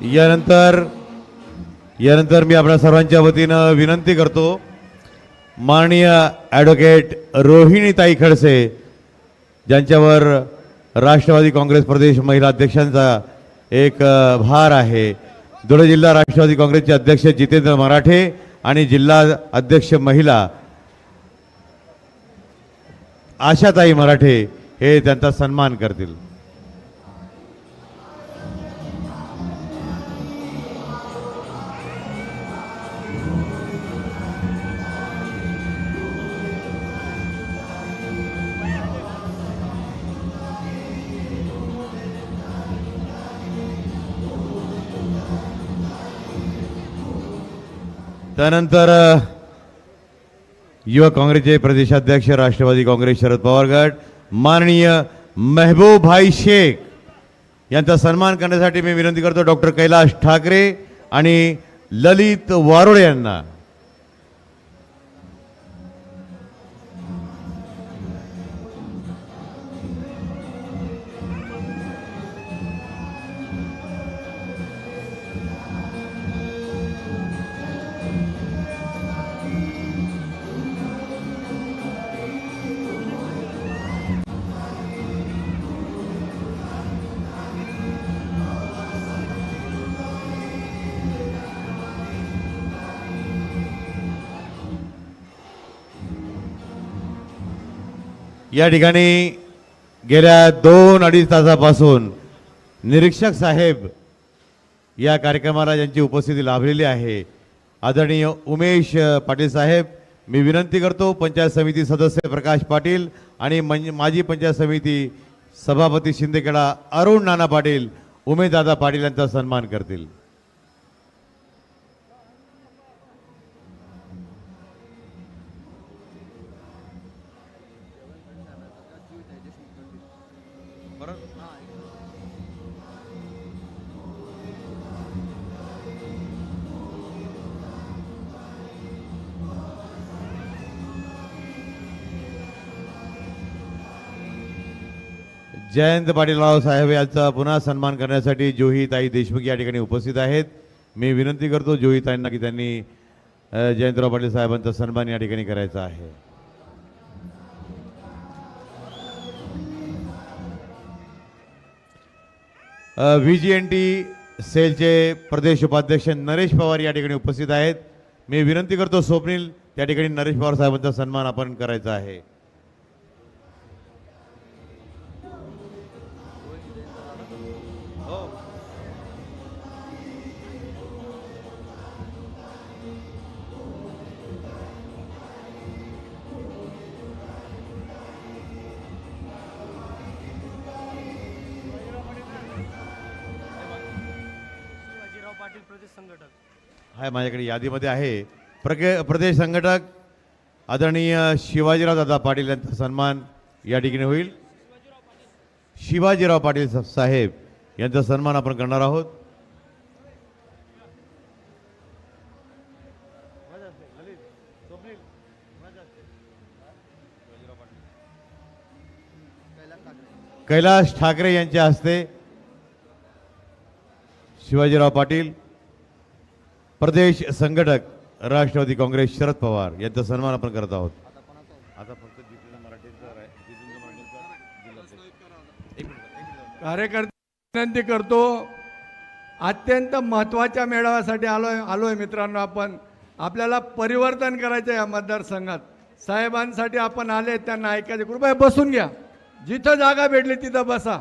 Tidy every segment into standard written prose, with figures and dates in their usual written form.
यानंतर मी आपल्या सर्वांच्या वतीनं विनंती करतो, माननीय ॲडव्होकेट रोहिणीताई खडसे ज्यांच्यावर राष्ट्रवादी काँग्रेस प्रदेश महिला अध्यक्षांचा एक भार आहे, धुळे जिल्हा राष्ट्रवादी काँग्रेसचे अध्यक्ष जितेंद्र मराठे आणि जिल्हा अध्यक्ष महिला आशाताई मराठे हे त्यांचा सन्मान करतील. त्यानंतर युवक काँग्रेसचे प्रदेशाध्यक्ष राष्ट्रवादी काँग्रेस शरद पवार गट माननीय महबूब भाई शेख यांचा सन्मान करण्यासाठी मी विनंती करतो डॉक्टर कैलाश ठाकरे आणि ललित वारोळे यांना. या ठिकाणी गेल्या 2-2.5 तासापासून निरीक्षक साहेब या कार्यक्रमाला ज्यांची उपस्थिती लाभलेली आहे, आदरणीय उमेश पाटील साहेब, मी विनंती करतो पंचायत समिती सदस्य प्रकाश पाटील आणि माजी पंचायत समिती सभापती शिंदेखेडा अरुण नाना पाटील उमेशदादा पाटील यांचा सन्मान करतील. जयंत पाटीलराव साहेब यांचा पुन्हा सन्मान करण्यासाठी जोहीताई देशमुख या ठिकाणी उपस्थित आहेत. मी विनंती करतो जोहीताईंना की त्यांनी जयंतराव पाटील साहेबांचा सन्मान या ठिकाणी करायचा आहे. VGNT सेलचे प्रदेश उपाध्यक्ष नरेश पवार या ठिकाणी उपस्थित आहेत. मी विनंती करतो स्वप्नील त्या ठिकाणी नरेश पवार साहेबांचा सन्मान आपण करायचा आहे. हाय माझ्याकडे यादीमध्ये आहे. प्रदेश संघटक आदरणीय शिवाजीराव दादा पाटील यांचा सन्मान या ठिकाणी होईल. शिवाजीराव पाटील साहेब यांचा सन्मान आपण करणार आहोत. कैलाश ठाकरे यांच्या हस्ते शिवाजीराव पाटील प्रदेश संघटक राष्ट्रवादी काँग्रेस शरद पवार यांचा सन्मान आपण करत आहोत. आता फक्त कार्यकर्ते विनंती करतो, अत्यंत महत्त्वाच्या मेळाव्यासाठी आलोय मित्रांनो. आपण आपल्याला परिवर्तन करायचं या मतदारसंघात. साहेबांसाठी आपण आले, त्यांना ऐकायचे. कृपया बसून घ्या, जिथं जागा भेटली तिथं बसा.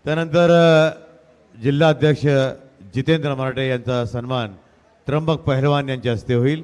त्यानंतर जिल्हा अध्यक्ष जितेंद्र मराठे यांचा सन्मान त्र्यंबक पहलवान यांच्या हस्ते होईल.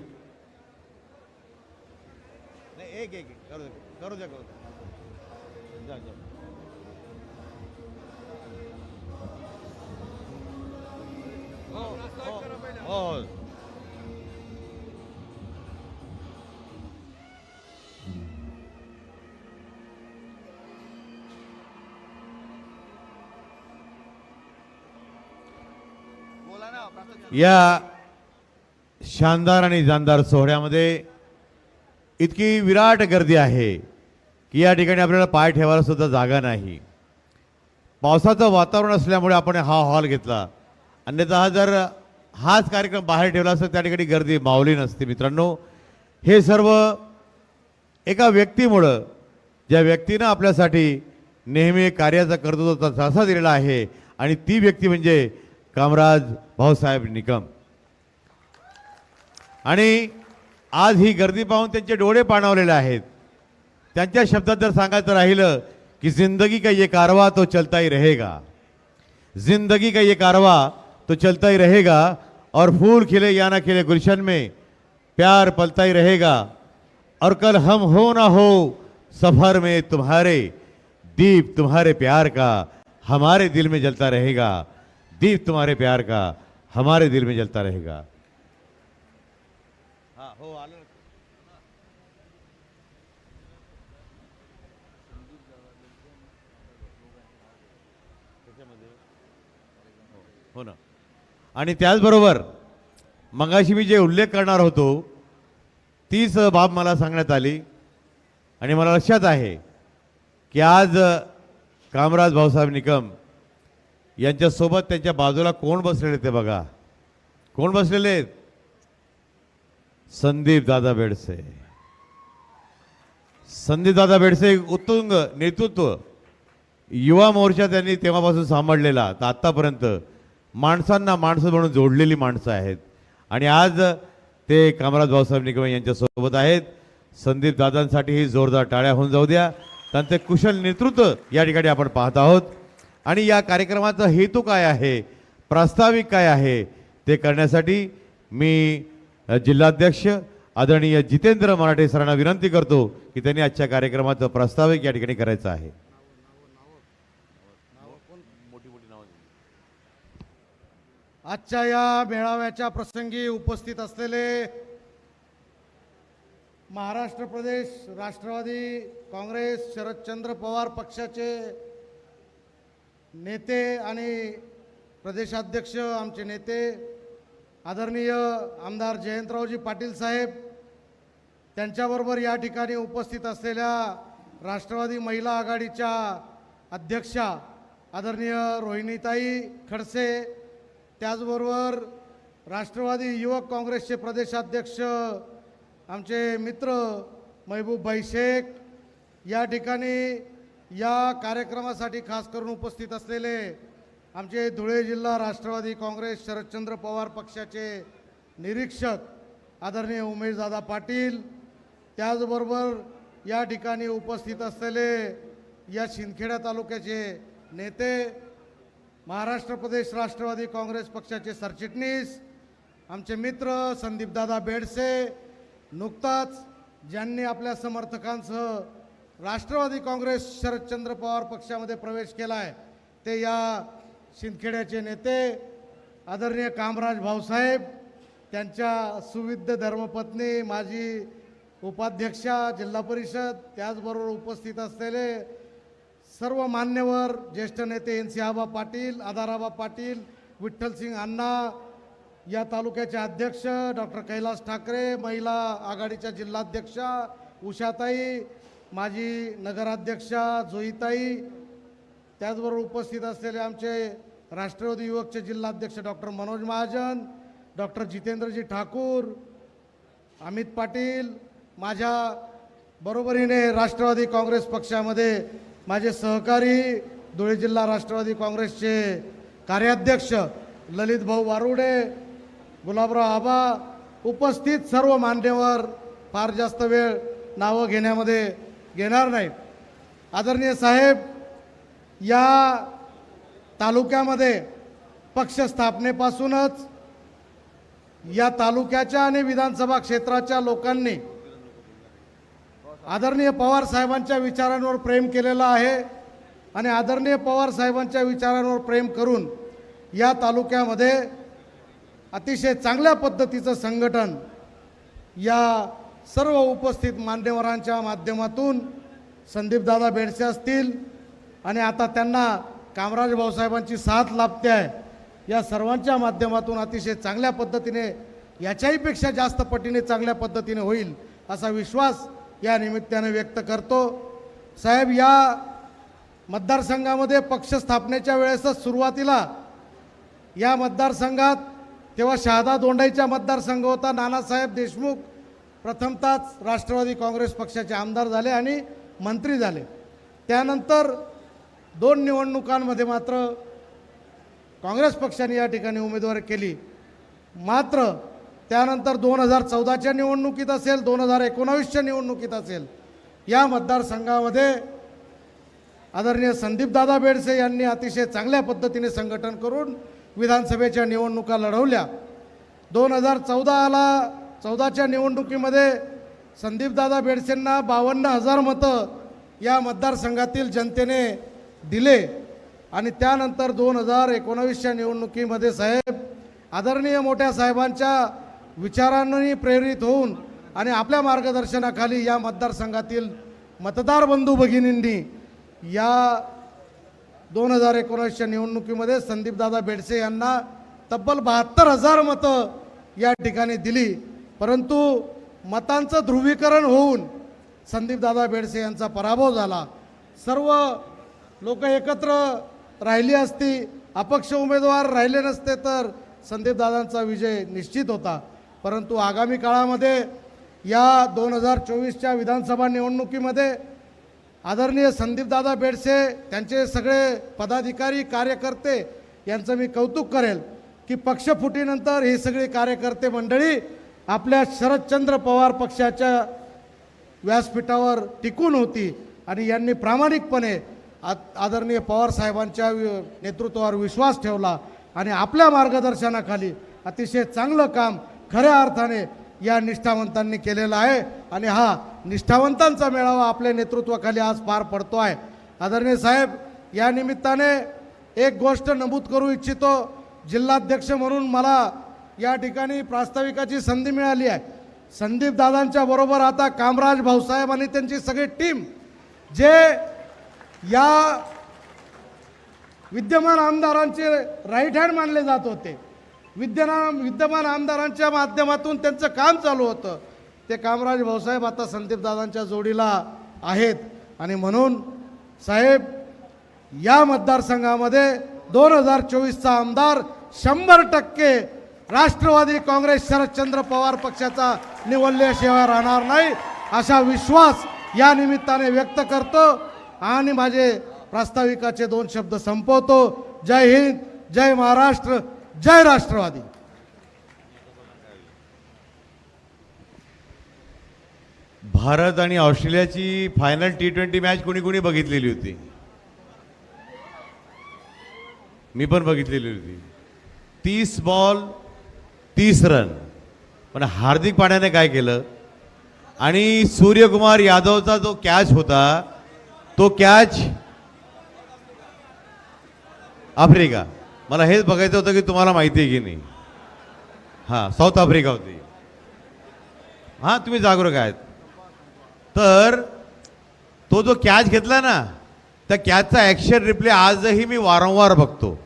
या शानदार आणि जानदार सोहळ्यामध्ये इतकी विराट गर्दी आहे की या ठिकाणी आपल्याला पाय ठेवायला सुद्धा जागा नाही. पावसाचं वातावरण असल्यामुळे आपण हा हॉल घेतला, अन्यथा हा जर हाच कार्यक्रम बाहेर ठेवला असता त्या ठिकाणी गर्दी मावली नसती. मित्रांनो, हे सर्व एका व्यक्तीमुळं, ज्या व्यक्तीनं आपल्यासाठी नेहमी कार्याचा कर्तृत्व तसा दिलेला आहे, आणि ती व्यक्ती म्हणजे कामराज भाऊसाहेब निकम. आणि आज ही गर्दी पाहून त्यांचे डोळे पाणावलेले आहेत. त्यांच्या शब्दात जर सांगायचं राहिलं कि जिंदगी का ये कारवा तो चलता ही रहेगा, जिंदगी का ये कारवा तो चलता ही रहेगा, और फूल खिले या ना खिले गुलशन में प्यार पलता ही रहेगा, और कल हम हो ना हो सफर में तुम्हारे दीप तुम्हारे प्यार का हमारे दिल में जलता रहेगा, दीप तुम्हारे प्यार का हमारे दिल में जलता रहेगा. हाँ हो आलं. हो ना. आणि त्याचबरोबर मगाशी मी जे उल्लेख करणार होतो तीच बाब मला सांगण्यात आली, आणि मला लक्षात आहे की आज कामराज भाऊसाहेब निकम यांच्यासोबत त्यांच्या बाजूला कोण बसलेले ते बघा. कोण बसलेले आहेत? संदीप दादा बेडसे. संदीप दादा बेडसे एक उत्तुंग नेतृत्व, युवा मोर्चा त्यांनी तेव्हापासून सांभाळलेला तर आत्तापर्यंत माणसांना माणसं म्हणून जोडलेली माणसं आहेत, आणि आज ते कामराज भाऊसाहेब निकम यांच्यासोबत आहेत. संदीप दादांसाठी ही जोरदार टाळ्या होऊन जाऊ द्या. त्यांचे कुशल नेतृत्व या ठिकाणी आपण पाहत आहोत. आणि या कार्यक्रमाचा हेतू काय आहे, प्रास्ताविक काय आहे, ते करण्यासाठी मी जिल्हाध्यक्ष आदरणीय जितेंद्र मराठे सरांना विनंती करतो की त्यांनी आजच्या कार्यक्रमाचं प्रास्ताविक या ठिकाणी करायचं आहे. आजच्या या मेळाव्याच्या प्रसंगी उपस्थित असलेले महाराष्ट्र प्रदेश राष्ट्रवादी काँग्रेस शरदचंद्र पवार पक्षाचे नेते आणि प्रदेशाध्यक्ष आमचे नेते आदरणीय आमदार जयंतरावजी पाटील साहेब, त्यांच्याबरोबर या ठिकाणी उपस्थित असलेल्या राष्ट्रवादी महिला आघाडीच्या अध्यक्षा आदरणीय रोहिणीताई खडसे, त्याचबरोबर राष्ट्रवादी युवक काँग्रेसचे प्रदेशाध्यक्ष आमचे मित्र महबूबभाई शेख, या ठिकाणी या कार्यक्रमासाठी खास करून उपस्थित असलेले आमचे धुळे जिल्हा राष्ट्रवादी काँग्रेस शरदचंद्र पवार पक्षाचे निरीक्षक आदरणीय उमेशदादा पाटील, त्याचबरोबर या ठिकाणी उपस्थित असलेले या शिंदखेडा तालुक्याचे नेते, महाराष्ट्र प्रदेश राष्ट्रवादी काँग्रेस पक्षाचे सरचिटणीस आमचे मित्र संदीपदादा बेडसे, नुकताच ज्यांनी आपल्या समर्थकांसह राष्ट्रवादी काँग्रेस शरदचंद्र पवार पक्षामध्ये प्रवेश केला आहे, ते या शिंदखेड्याचे नेते आदरणीय कामराज भाऊसाहेब, त्यांच्या सुविद्य धर्मपत्नी माजी उपाध्यक्षा जिल्हा परिषद, त्याचबरोबर उपस्थित असलेले सर्व मान्यवर ज्येष्ठ नेते NC आबा पाटील, आधाराबा पाटील, विठ्ठलसिंग अण्णा, या तालुक्याचे अध्यक्ष डॉक्टर कैलास ठाकरे, महिला आघाडीच्या जिल्हाध्यक्षा उषाताई, माजी नगराध्यक्षा जोईताई, त्याचबरोबर उपस्थित असलेले आमचे राष्ट्रवादी युवकचे जिल्हाध्यक्ष डॉक्टर मनोज महाजन, डॉक्टर जितेंद्रजी ठाकूर, अमित पाटील, माझ्या बरोबरीने राष्ट्रवादी काँग्रेस पक्षामध्ये माझे सहकारी धुळे जिल्हा राष्ट्रवादी काँग्रेसचे कार्याध्यक्ष ललित भाऊ वारुडे, गुलाबराव आबा, उपस्थित सर्व मान्यवर, फार जास्त वेळ नावं घेण्यामध्ये घेणार नाहीत. आदरणीय साहेब, या तालुक्यामध्ये पक्ष स्थापनेपासूनच या तालुक्याच्या आणि विधानसभा क्षेत्राच्या लोकांनी आदरणीय पवार साहेबांच्या विचारांवर प्रेम केलेलं आहे, आणि आदरणीय पवार साहेबांच्या विचारांवर प्रेम करून या तालुक्यामध्ये अतिशय चांगल्या पद्धतीचं संघटन या सर्व उपस्थित मान्यवरांच्या माध्यमातून संदीपदादा बेडसे असतील, आणि आता त्यांना कामराज भाऊसाहेबांची साथ लाभते आहे, या सर्वांच्या माध्यमातून अतिशय चांगल्या पद्धतीने याच्याही पेक्षा जास्त पटीने चांगल्या पद्धतीने होईल असा विश्वास या निमित्ताने व्यक्त करतो। साहेब, या मतदारसंघामध्ये पक्ष स्थापनेच्या वेळेसच सुरुवातीला या मतदारसंघात तेव्हा शहादा दोंडाईचा मतदारसंघ होता, नानासाहेब देशमुख प्रथमतःच राष्ट्रवादी काँग्रेस पक्षाचे आमदार झाले आणि मंत्री झाले। त्यानंतर 2 निवडणुकांमध्ये मात्र काँग्रेस पक्षाने या ठिकाणी उमेदवारी केली। मात्र त्यानंतर 2014च्या निवडणुकीत असेल, 2019च्या निवडणुकीत असेल, या मतदारसंघामध्ये आदरणीय संदीपदादा बेडसे यांनी अतिशय चांगल्या पद्धतीने संघटन करून विधानसभेच्या निवडणुका लढवल्या। 2014च्या निवडणुकीमध्ये संदीपदादा बेडसेंना 52,000 मतं या मतदारसंघातील जनतेने दिले आणि त्यानंतर 2019च्या निवडणुकीमध्ये साहेब आदरणीय मोठ्या साहेबांच्या विचारांनी प्रेरित होऊन आणि आपल्या मार्गदर्शनाखाली या मतदारसंघातील मतदार बंधू भगिनींनी या 2019च्या निवडणुकीमध्ये संदीपदादा बेडसे यांना तब्बल 72,000 मतं या ठिकाणी दिली। परंतु मतांचं ध्रुवीकरण होऊन संदीपदादा बेडसे यांचा पराभव झाला। सर्व लोक एकत्र राहिली असती, अपक्ष उमेदवार राहिले नसते तर संदीपदादांचा विजय निश्चित होता। परंतु आगामी काळामध्ये या 2024च्या विधानसभा निवडणुकीमध्ये आदरणीय संदीपदादा बेडसे, त्यांचे सगळे पदाधिकारी कार्यकर्ते यांचं मी कौतुक करेल की पक्षफुटीनंतर ही सगळी कार्यकर्ते मंडळी आपल्या शरदचंद्र पवार पक्षाच्या व्यासपीठावर टिकून होती आणि यांनी प्रामाणिकपणे आदरणीय पवार साहेबांच्या नेतृत्वावर विश्वास ठेवला आणि आपल्या मार्गदर्शनाखाली अतिशय चांगलं काम खऱ्या अर्थाने या निष्ठावंतांनी केलेलं आहे आणि हा निष्ठावंतांचा मेळावा आपल्या नेतृत्वाखाली आज पार पडतो आहे। आदरणीय साहेब, या निमित्ताने एक गोष्ट नमूद करू इच्छितो। जिल्हाध्यक्ष म्हणून मला या ठिकाणी प्रास्ताविकाची संधी मिळाली आहे। संदीपदादांच्या बरोबर आता कामराज भाऊसाहेब आणि त्यांची सगळी टीम जे या विद्यमान आमदारांचे राईट हँड मानले जात होते, विद्यमान आमदारांच्या माध्यमातून त्यांचं काम चालू होतं, ते कामराज भाऊसाहेब आता संदीपदादांच्या जोडीला आहेत आणि म्हणून साहेब या मतदारसंघामध्ये 2024चा आमदार 100% राष्ट्रवादी काँग्रेस शरदचंद्र पवार पक्षाचा निवडल्याशिवाय राहणार नाही असा विश्वास या निमित्ताने व्यक्त करतो आणि माझे प्रास्ताविकाचे 2 शब्द संपवतो। जय हिंद, जय महाराष्ट्र, जय राष्ट्रवादी। भारत आणि ऑस्ट्रेलियाची फायनल T20 मॅच कोणी कोणी बघितलेली होती? मी पण बघितलेली होती। 30 बॉल 30 रन, पण हार्दिक पांड्याने काय केलं आणि सूर्यकुमार यादवचा जो कॅच होता तो कॅच आफ्रिका, मला हेच बघायचं होतं की तुम्हाला माहिती आहे की नाही। हां, साऊथ आफ्रिका होती। हां, तुम्ही जागरूक आहेत। तर तो जो कॅच घेतला ना, त्या कॅचचा ॲक्शन रिप्ले आजही मी वारंवार बघतो।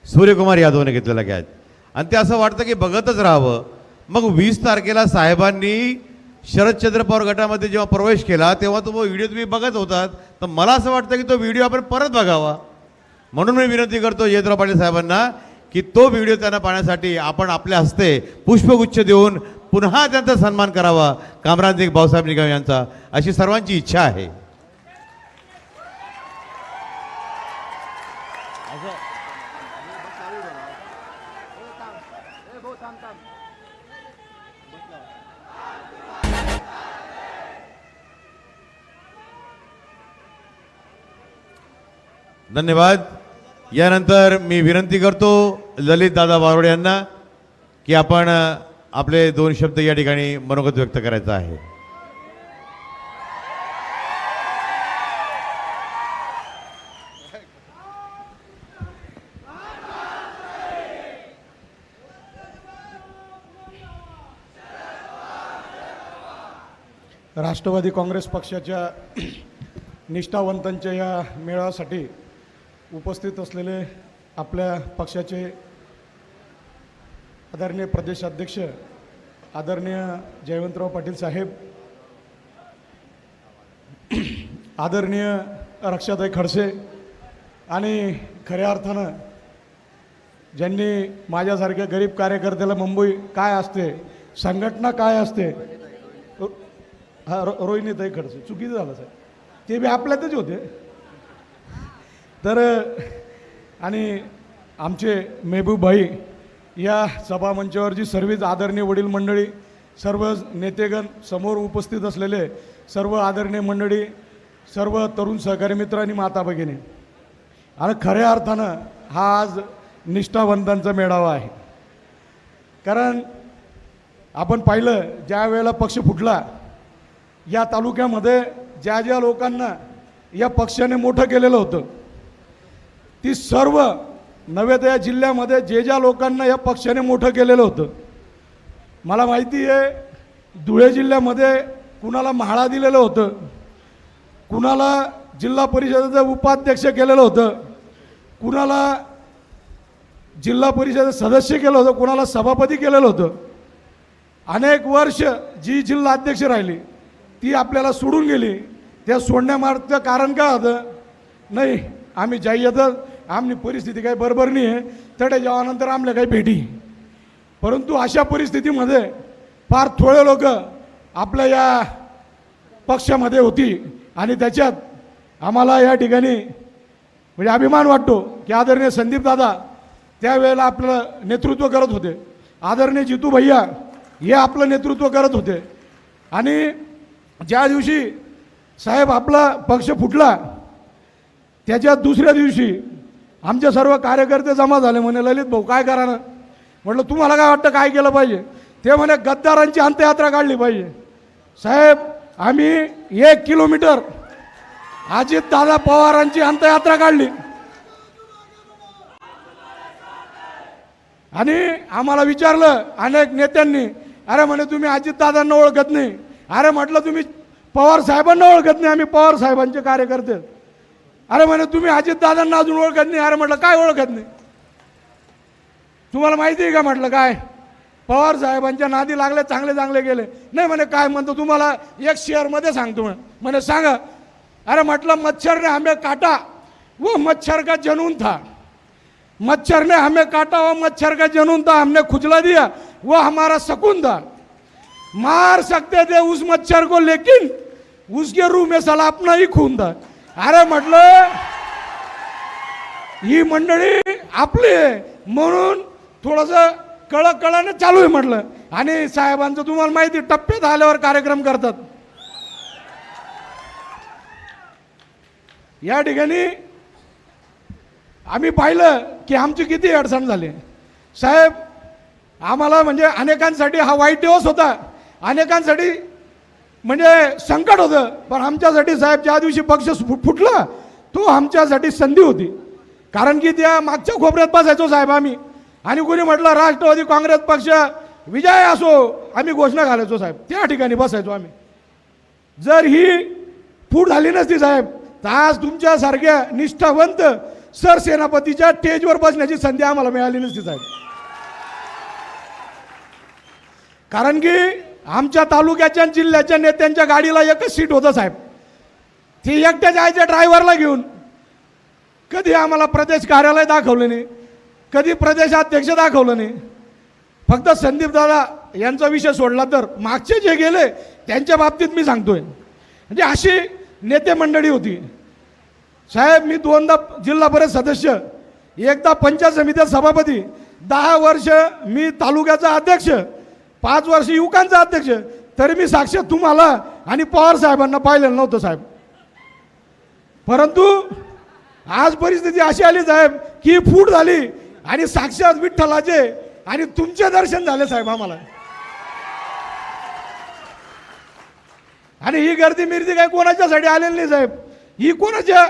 सूर्यकुमार यादवने घेतलेला कॅच आणि ते असं वाटतं की बघतच राहावं। मग 20 तारखेला साहेबांनी शरदचंद्र पवार गटामध्ये जेव्हा प्रवेश केला तेव्हा तो व्हिडिओ तुम्ही बघत होतात, तर मला असं वाटतं की तो व्हिडिओ आपण परत बघावा। म्हणून मी विनंती करतो जयंतराव पाटील साहेबांना की तो व्हिडिओ त्यांना पाहण्यासाठी आपण आपल्या हस्ते पुष्पगुच्छ देऊन पुन्हा त्यांचा सन्मान करावा, कामराज भाऊसाहेब निकम यांचा, अशी सर्वांची इच्छा आहे। धन्यवाद। यानंतर मी विनंती करतो ललित दादा बारोडे यांना की आपण आपले 2 शब्द या ठिकाणी मनोगत व्यक्त करायचं आहे। राष्ट्रवादी काँग्रेस पक्षाच्या निष्ठावंतांच्या या मेळाव्यासाठी उपस्थित असलेले आपल्या पक्षाचे आदरणीय प्रदेशाध्यक्ष आदरणीय जयवंतराव पाटील साहेब, आदरणीय रक्षाताई खडसे आणि खऱ्या अर्थानं ज्यांनी माझ्यासारख्या गरीब कार्यकर्त्याला मुंबई काय असते, संघटना काय असते, रोहिणीताई खडसे, चुकीचं झालं साहेब, ते बी आपल्यातच होते. तर आणि आमचे मेहबूब भाई, या सभामंचावरची सर्वच आदरणीय वडील मंडळी, सर्व नेतेगण, समोर उपस्थित असलेले सर्व आदरणीय मंडळी, सर्व तरुण सहकारी मित्र आणि माता भगिनी, आणि खऱ्या अर्थानं हा आज निष्ठावंतांचा मेळावा आहे. कारण आपण पाहिलं ज्या वेळेला पक्ष फुटला, या तालुक्यामध्ये ज्या ज्या लोकांना या पक्षाने मोठं केलेलं होतं, ती सर्व नव्हे तर या जिल्ह्यामध्ये जे ज्या लोकांना या पक्षाने मोठं केलेलं होतं, मला माहिती आहे धुळे जिल्ह्यामध्ये कुणाला म्हाळा दिलेलं होतं, कुणाला जिल्हा परिषदेचं उपाध्यक्ष केलेलं होतं, कुणाला जिल्हा परिषद सदस्य केलं होतं, कुणाला सभापती केलेलं होतं. अनेक वर्ष जी जिल्हा अध्यक्ष राहिली ती आपल्याला सोडून गेली. त्या सोडण्यामागचं कारण काय होतं? नाही आम्ही जाईतच, आमची परिस्थिती काही बरोबर नाही आहे, तडे जेव्हानंतर आमल्या काही भेटी. परंतु अशा परिस्थितीमध्ये फार थोडे लोक आपल्या या पक्षामध्ये होती आणि त्याच्यात आम्हाला या ठिकाणी म्हणजे अभिमान वाटतो की आदरणीय संदीप दादा त्यावेळेला आपलं नेतृत्व करत होते, आदरणीय जितू भैया हे आपलं नेतृत्व करत होते. आणि ज्या दिवशी साहेब आपला पक्ष फुटला त्याच्या दुसऱ्या दिवशी आमचे सर्व कार्यकर्ते जमा झाले. म्हणे ललित भाऊ काय करा ना, म्हटलं तुम्हाला काय वाटतं काय केलं पाहिजे? ते म्हणे गद्दारांची अंत्ययात्रा काढली पाहिजे. साहेब आम्ही 1 किलोमीटर अजितदादा पवारांची अंत्ययात्रा काढली आणि आम्हाला विचारलं अनेक नेत्यांनी, अरे म्हणे तुम्ही अजितदादांना ओळखत नाही. अरे म्हटलं तुम्ही पवार साहेबांना ओळखत नाही, आम्ही पवार साहेबांचे कार्यकर्ते. अरे म्हणे तुम्ही अजितदादांना अजून ओळखत नाही. अरे म्हटलं काय ओळखत नाही, तुम्हाला माहिती आहे का? म्हटलं काय पवार साहेबांच्या नादी लागले, चांगले चांगले गेले. नाही म्हणे काय म्हणतो तुम्हाला एक शेअरमध्ये सांगतो म्हणे सांगा. अरे म्हटलं मच्छर ने हमें काटा वो मच्छर का जनून था, मच्छर ने हमें काटा वो मच्छर का जनून था, हमने खुजला दिया वो हमारा सकून था. मार सकते थे उस मच्छर को लेकिन उसके रूह में साला अपना ही खून था. अरे म्हटलं ही मंडळी आपली आहे म्हणून थोडंसं कळकळाने चालू आहे म्हटलं. आणि साहेबांचं तुम्हाला माहिती टप्प्यात आल्यावर कार्यक्रम करतात. या ठिकाणी आम्ही पाहिलं की आमची किती अडचण झाली. साहेब आम्हाला म्हणजे अनेकांसाठी हा वाईट दिवस होता, अनेकांसाठी म्हणजे संकट होतं. पण आमच्यासाठी साहेब ज्या दिवशी पक्ष फुटला तो आमच्यासाठी संधी होती. कारण की त्या मागच्या खोबऱ्यात बसायचो साहेब आम्ही, आणि कोणी म्हटलं राष्ट्रवादी काँग्रेस पक्ष विजय असो आम्ही घोषणा घालायचो साहेब, त्या ठिकाणी बसायचो आम्ही. जर ही फूट झाली नसती साहेब तर आज तुमच्यासारख्या निष्ठावंत सरसेनापतीच्या स्टेजवर बसण्याची संधी आम्हाला मिळाली नसती साहेब. कारण की आमच्या तालुक्याच्या जिल्ह्याच्या नेत्यांच्या गाडीला एकच सीट होतं साहेब, ते एकट्या जायच्या ड्रायव्हरला घेऊन. कधी आम्हाला प्रदेश कार्यालय दाखवलं नाही, कधी प्रदेशाध्यक्ष दाखवलं नाही. फक्त संदीप दादा यांचा विषय सोडला तर मागचे जे गेले त्यांच्या बाबतीत मी सांगतोय, म्हणजे अशी नेते मंडळी होती साहेब. मी 2दा जिल्हा परिषद सदस्य, एकदा पंचायत समितीचा सभापती, 10 वर्ष मी तालुक्याचा अध्यक्ष, 5 वर्ष युवकांचा अध्यक्ष, तरी मी साक्षात तुम्हाला आणि पवार साहेबांना पाहिलेलं नव्हतं साहेब. परंतु आज परिस्थिती अशी आली साहेब की फूट झाली आणि साक्षात विठ्ठलाचे आणि तुमचे दर्शन झाले साहेब आम्हाला. आणि ही गर्दी मिर्दी काही कोणाच्यासाठी आलेली नाही साहेब, ही कोणाच्या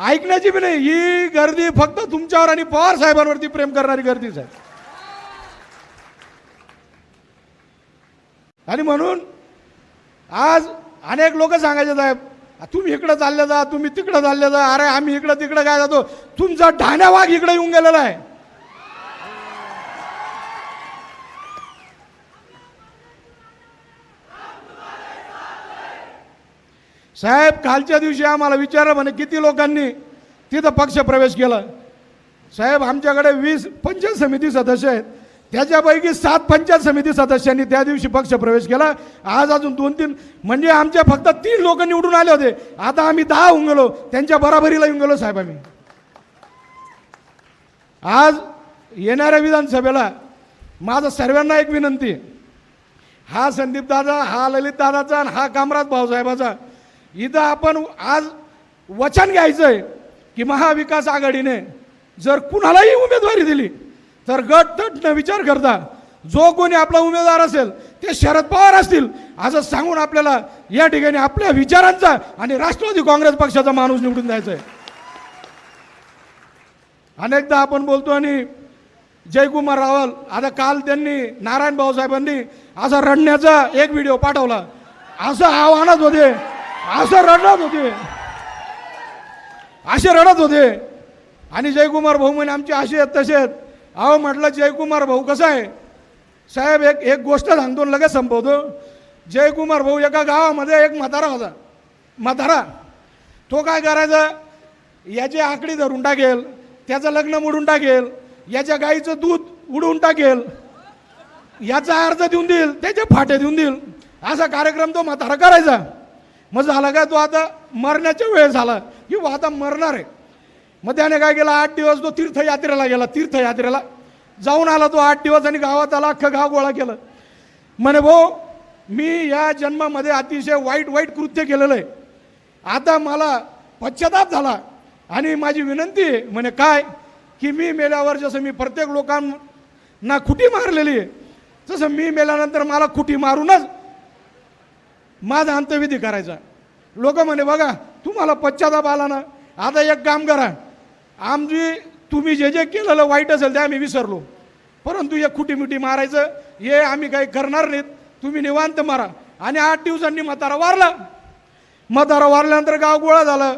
ऐकण्याची बी नाही, ही गर्दी फक्त तुमच्यावर आणि पवार साहेबांवरती प्रेम करणारी गर्दी साहेब. आणि म्हणून आज अनेक लोक सांगायचे साहेब तुम्ही इकडे चालले जा, तुम्ही तिकडे चालले जा. अरे आम्ही इकडे तिकडे काय जातो, तुमचा ढाण्या वाघ इकडे येऊन गेलेला आहे. साहेब कालच्या दिवशी आम्हाला विचारलं म्हणे किती लोकांनी तिथं पक्ष प्रवेश केला. साहेब आमच्याकडे 20 पंचायत समिती सदस्य आहेत, त्याच्यापैकी 7 पंचायत समिती सदस्यांनी त्या दिवशी पक्ष प्रवेश केला. आज अजून 2-3 म्हणजे आमच्या फक्त 3 लोक निवडून आले होते. आता आम्ही 10 होऊन गेलो, त्यांच्या बराबरीला येऊन गेलो साहेब आम्ही. आज येणाऱ्या विधानसभेला माझं सर्वांना एक विनंती, हा संदीप दादा, हा ललित दादाचा आणि हा कामराज भाऊसाहेबाचा, इथं आपण आज वचन घ्यायचं आहे की महाविकास आघाडीने जर कुणालाही उमेदवारी दिली तर गट तट न विचार करता जो कोणी आपला उमेदवार असेल ते शरद पवार असतील असं सांगून आपल्याला या ठिकाणी आपल्या विचारांचा आणि राष्ट्रवादी काँग्रेस पक्षाचा माणूस निवडून द्यायचा आहे. अनेकदा आपण बोलतो आणि जयकुमार रावल, आता काल त्यांनी नारायण भाऊसाहेबांनी असा रडण्याचा एक व्हिडिओ पाठवला. असं आव्हानात होते, असं रडत होते, असे रडत होते. आणि जयकुमार भाऊ म्हणे आमचे असे आहेत तसे आहेत. अहो म्हटलं जयकुमार भाऊ कसं आहे साहेब, एक गोष्ट सांगतो लगेच संपवतो. जयकुमार भाऊ एका गावामध्ये एक म्हातारा होता. म्हातारा तो काय करायचा, याची आकडी धरून टाकेल, त्याचं लग्न मोडून टाकेल, याच्या गाईचं दूध उडवून टाकेल, याचा अर्ज देऊन देईल, त्याचे फाटे देऊन देईल, असा कार्यक्रम तो म्हातारा करायचा. मग झाला काय, तो आता मरण्याच्या वेळ झाला की आता मरणार आहे. मग त्याने काय केलं, 8 दिवस तो तीर्थयात्रेला गेला. तीर्थयात्रेला जाऊन आला तो 8 दिवस आणि गावात आला, अख्खं गाव गोळा केलं. म्हणे भाऊ मी या जन्मामध्ये अतिशय वाईट कृत्य केलेलं आहे, आता मला पश्चाताप झाला आणि माझी विनंती आहे. म्हणे काय, की मी मेल्यावर जसं मी प्रत्येक लोकांना खुटी मारलेली आहे तसं मी मेल्यानंतर मला खुटी मारूनच माझा अंत्यविधी करायचा. लोक म्हणे बघा तुम्हाला पश्चाताप आला ना, आता एक काम करा, आमची तुम्ही जे जे केलेलं वाईट असेल ते आम्ही विसरलो, परंतु हे खुटीमिटी मारायचं हे आम्ही काही करणार नाहीत, तुम्ही निवांत मारा. आणि 8 दिवसांनी म्हातारा वारला. म्हातारा वारल्यानंतर गाव गोळा झालं,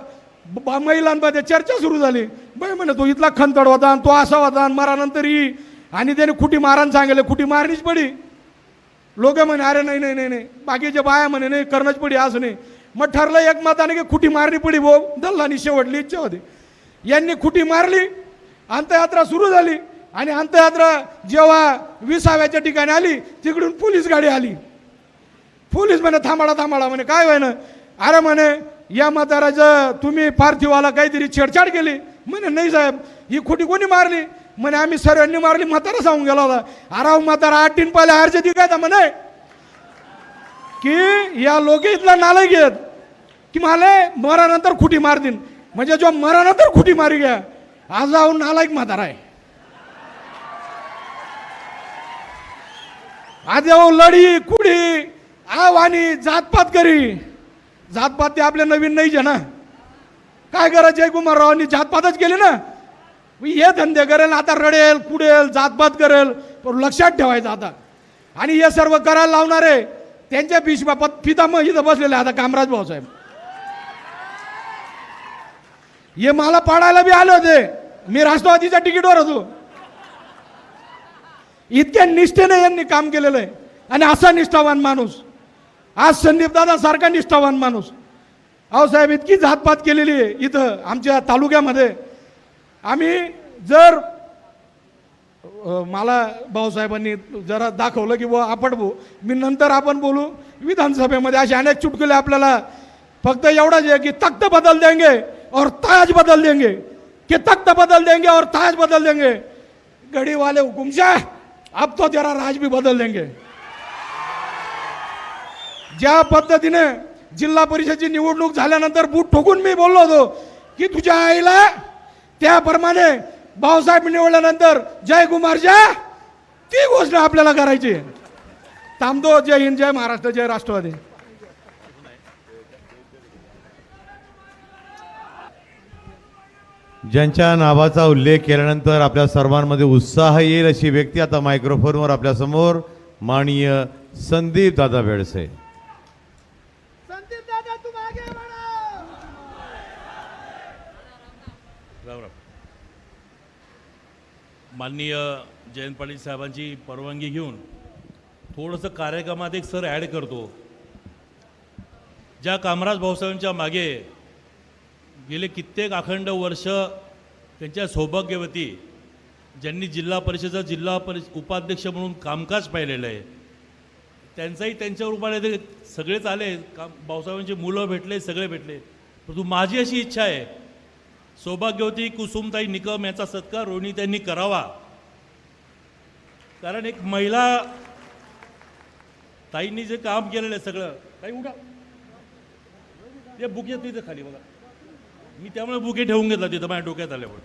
महिलांमध्ये चर्चा सुरू झाली. बाई म्हणे तो इथला खंतड होता आणि तो असा होता आणि मरानंतर ही, आणि त्याने खुटी मारायला सांगितलं, खुटी मारणीच पडी. लोक म्हणे अरे नाही नाही नाही नाही, बाकीचे बाया म्हणे नाही करणंच पडी असं नाही. मग ठरलं एक मताने की खुटी मारणी पडी भाऊ, दल्लानी शेवटली इच्छा होती. यांनी खुटी मारली, अंत्ययात्रा सुरू झाली. आणि अंत्ययात्रा जेव्हा 20व्याच्या ठिकाणी आली तिकडून पोलीस गाडी आली. पोलीस म्हणे थांबाडा थांबाडा, म्हणे काय व्हाय ना, अरे म्हणे या म्हाताराचं तुम्ही पार्थिवाला काहीतरी छेडछाड केली. म्हणे नाही साहेब, ही खुटी कोणी मारली, म्हणे आम्ही सर्वांनी मारली, म्हातारा सांगून गेला होता. अरे म्हातारा 8 दिन पहिले अर्ज दिखायचा म्हणे की या लोक इथला नालायक आहेत की मला मरानंतर खुटी मारतील, म्हणजे जो मरानंतर खुटी मारी गया आज जाऊन नालायक म्हातारा आहे. आज जाऊन लढी कुडी आवानी जातपात करी. जातपात ते आपल्या नवीन नाही आहे ना, काय करा जयकुमार रावांनी जातपातच केली ना. हे धंदे करेल, आता रडेल कुडेल जातपात करेल, पण लक्षात ठेवायचं आता. आणि हे सर्व करायला लावणारे त्यांच्या पितामह इथं बसलेले आता कामराज भाऊसाहेब, हे मला पाडायला बी आले होते, मी राष्ट्रवादीच्या तिकीटवर होतो. इतक्या निष्ठेने यांनी काम केलेलं आहे. आणि असा निष्ठावान माणूस आज संदीप दादा सारखा निष्ठावान माणूस. अहो साहेब इतकी जातपात केलेली आहे इथं आमच्या तालुक्यामध्ये. आम्ही जर मला भाऊसाहेबांनी जरा दाखवलं की बुवा आपण भाऊ, मी नंतर आपण बोलू विधानसभेमध्ये, असे अनेक चुटकुले आपल्याला. फक्त एवढंच आहे की तख्त बदल देंगे और ताज बदल देंगे, कि तख्त बदल देंगे और ताज बदल देंगे. गड़ी वाले हुकुमशाह अब तो जरा राज भी बदल देंगे. ज्या पद्धतीने जिल्हा परिषदेची निवडणूक झाल्यानंतर बूट ठोकून मी बोललो होतो की तुझ्या आईला, त्याप्रमाणे भाऊसाहेब निवडल्यानंतर जयकुमारच्या ती घोषणा आपल्याला करायची. थांबतो. जय हिंद, जय महाराष्ट्र, जय राष्ट्रवादी. ज्यांच्या नावाचा उल्लेख केल्यानंतर आपल्या सर्वांमध्ये उत्साह येईल अशी व्यक्ती आता मायक्रोफोनवर आपल्या समोर माननीय संदीप दादा बेडसे. संदीप दादा तुम आगे बढ़ो. माननीय जयंत पाटील साहेबांची परवानगी घेऊन थोडंसं कार्यक्रमात एक सर ॲड करतो. ज्या कामराज भाऊसाहेबांच्या मागे गेले कित्येक अखंड वर्ष त्यांच्या सौभाग्यवती ज्यांनी जिल्हा उपाध्यक्ष म्हणून कामकाज पाहिलेलं आहे, त्यांचाही त्यांच्या रूपाने ते सगळेच आले, भाऊसाहेबांची मुलं भेटले, सगळे भेटले. परंतु माझी अशी इच्छा आहे, सौभाग्यवती कुसुमताई निकम याचा सत्कार रोहिणी त्यांनी करावा. कारण एक महिला ताईंनी जे काम केलेलं आहे सगळं, ताई उठा, ते बुके तिथे खाली बघा, मी त्यामुळे बुके ठेवून घेतला तिथं माझ्या डोक्यात आल्यावर.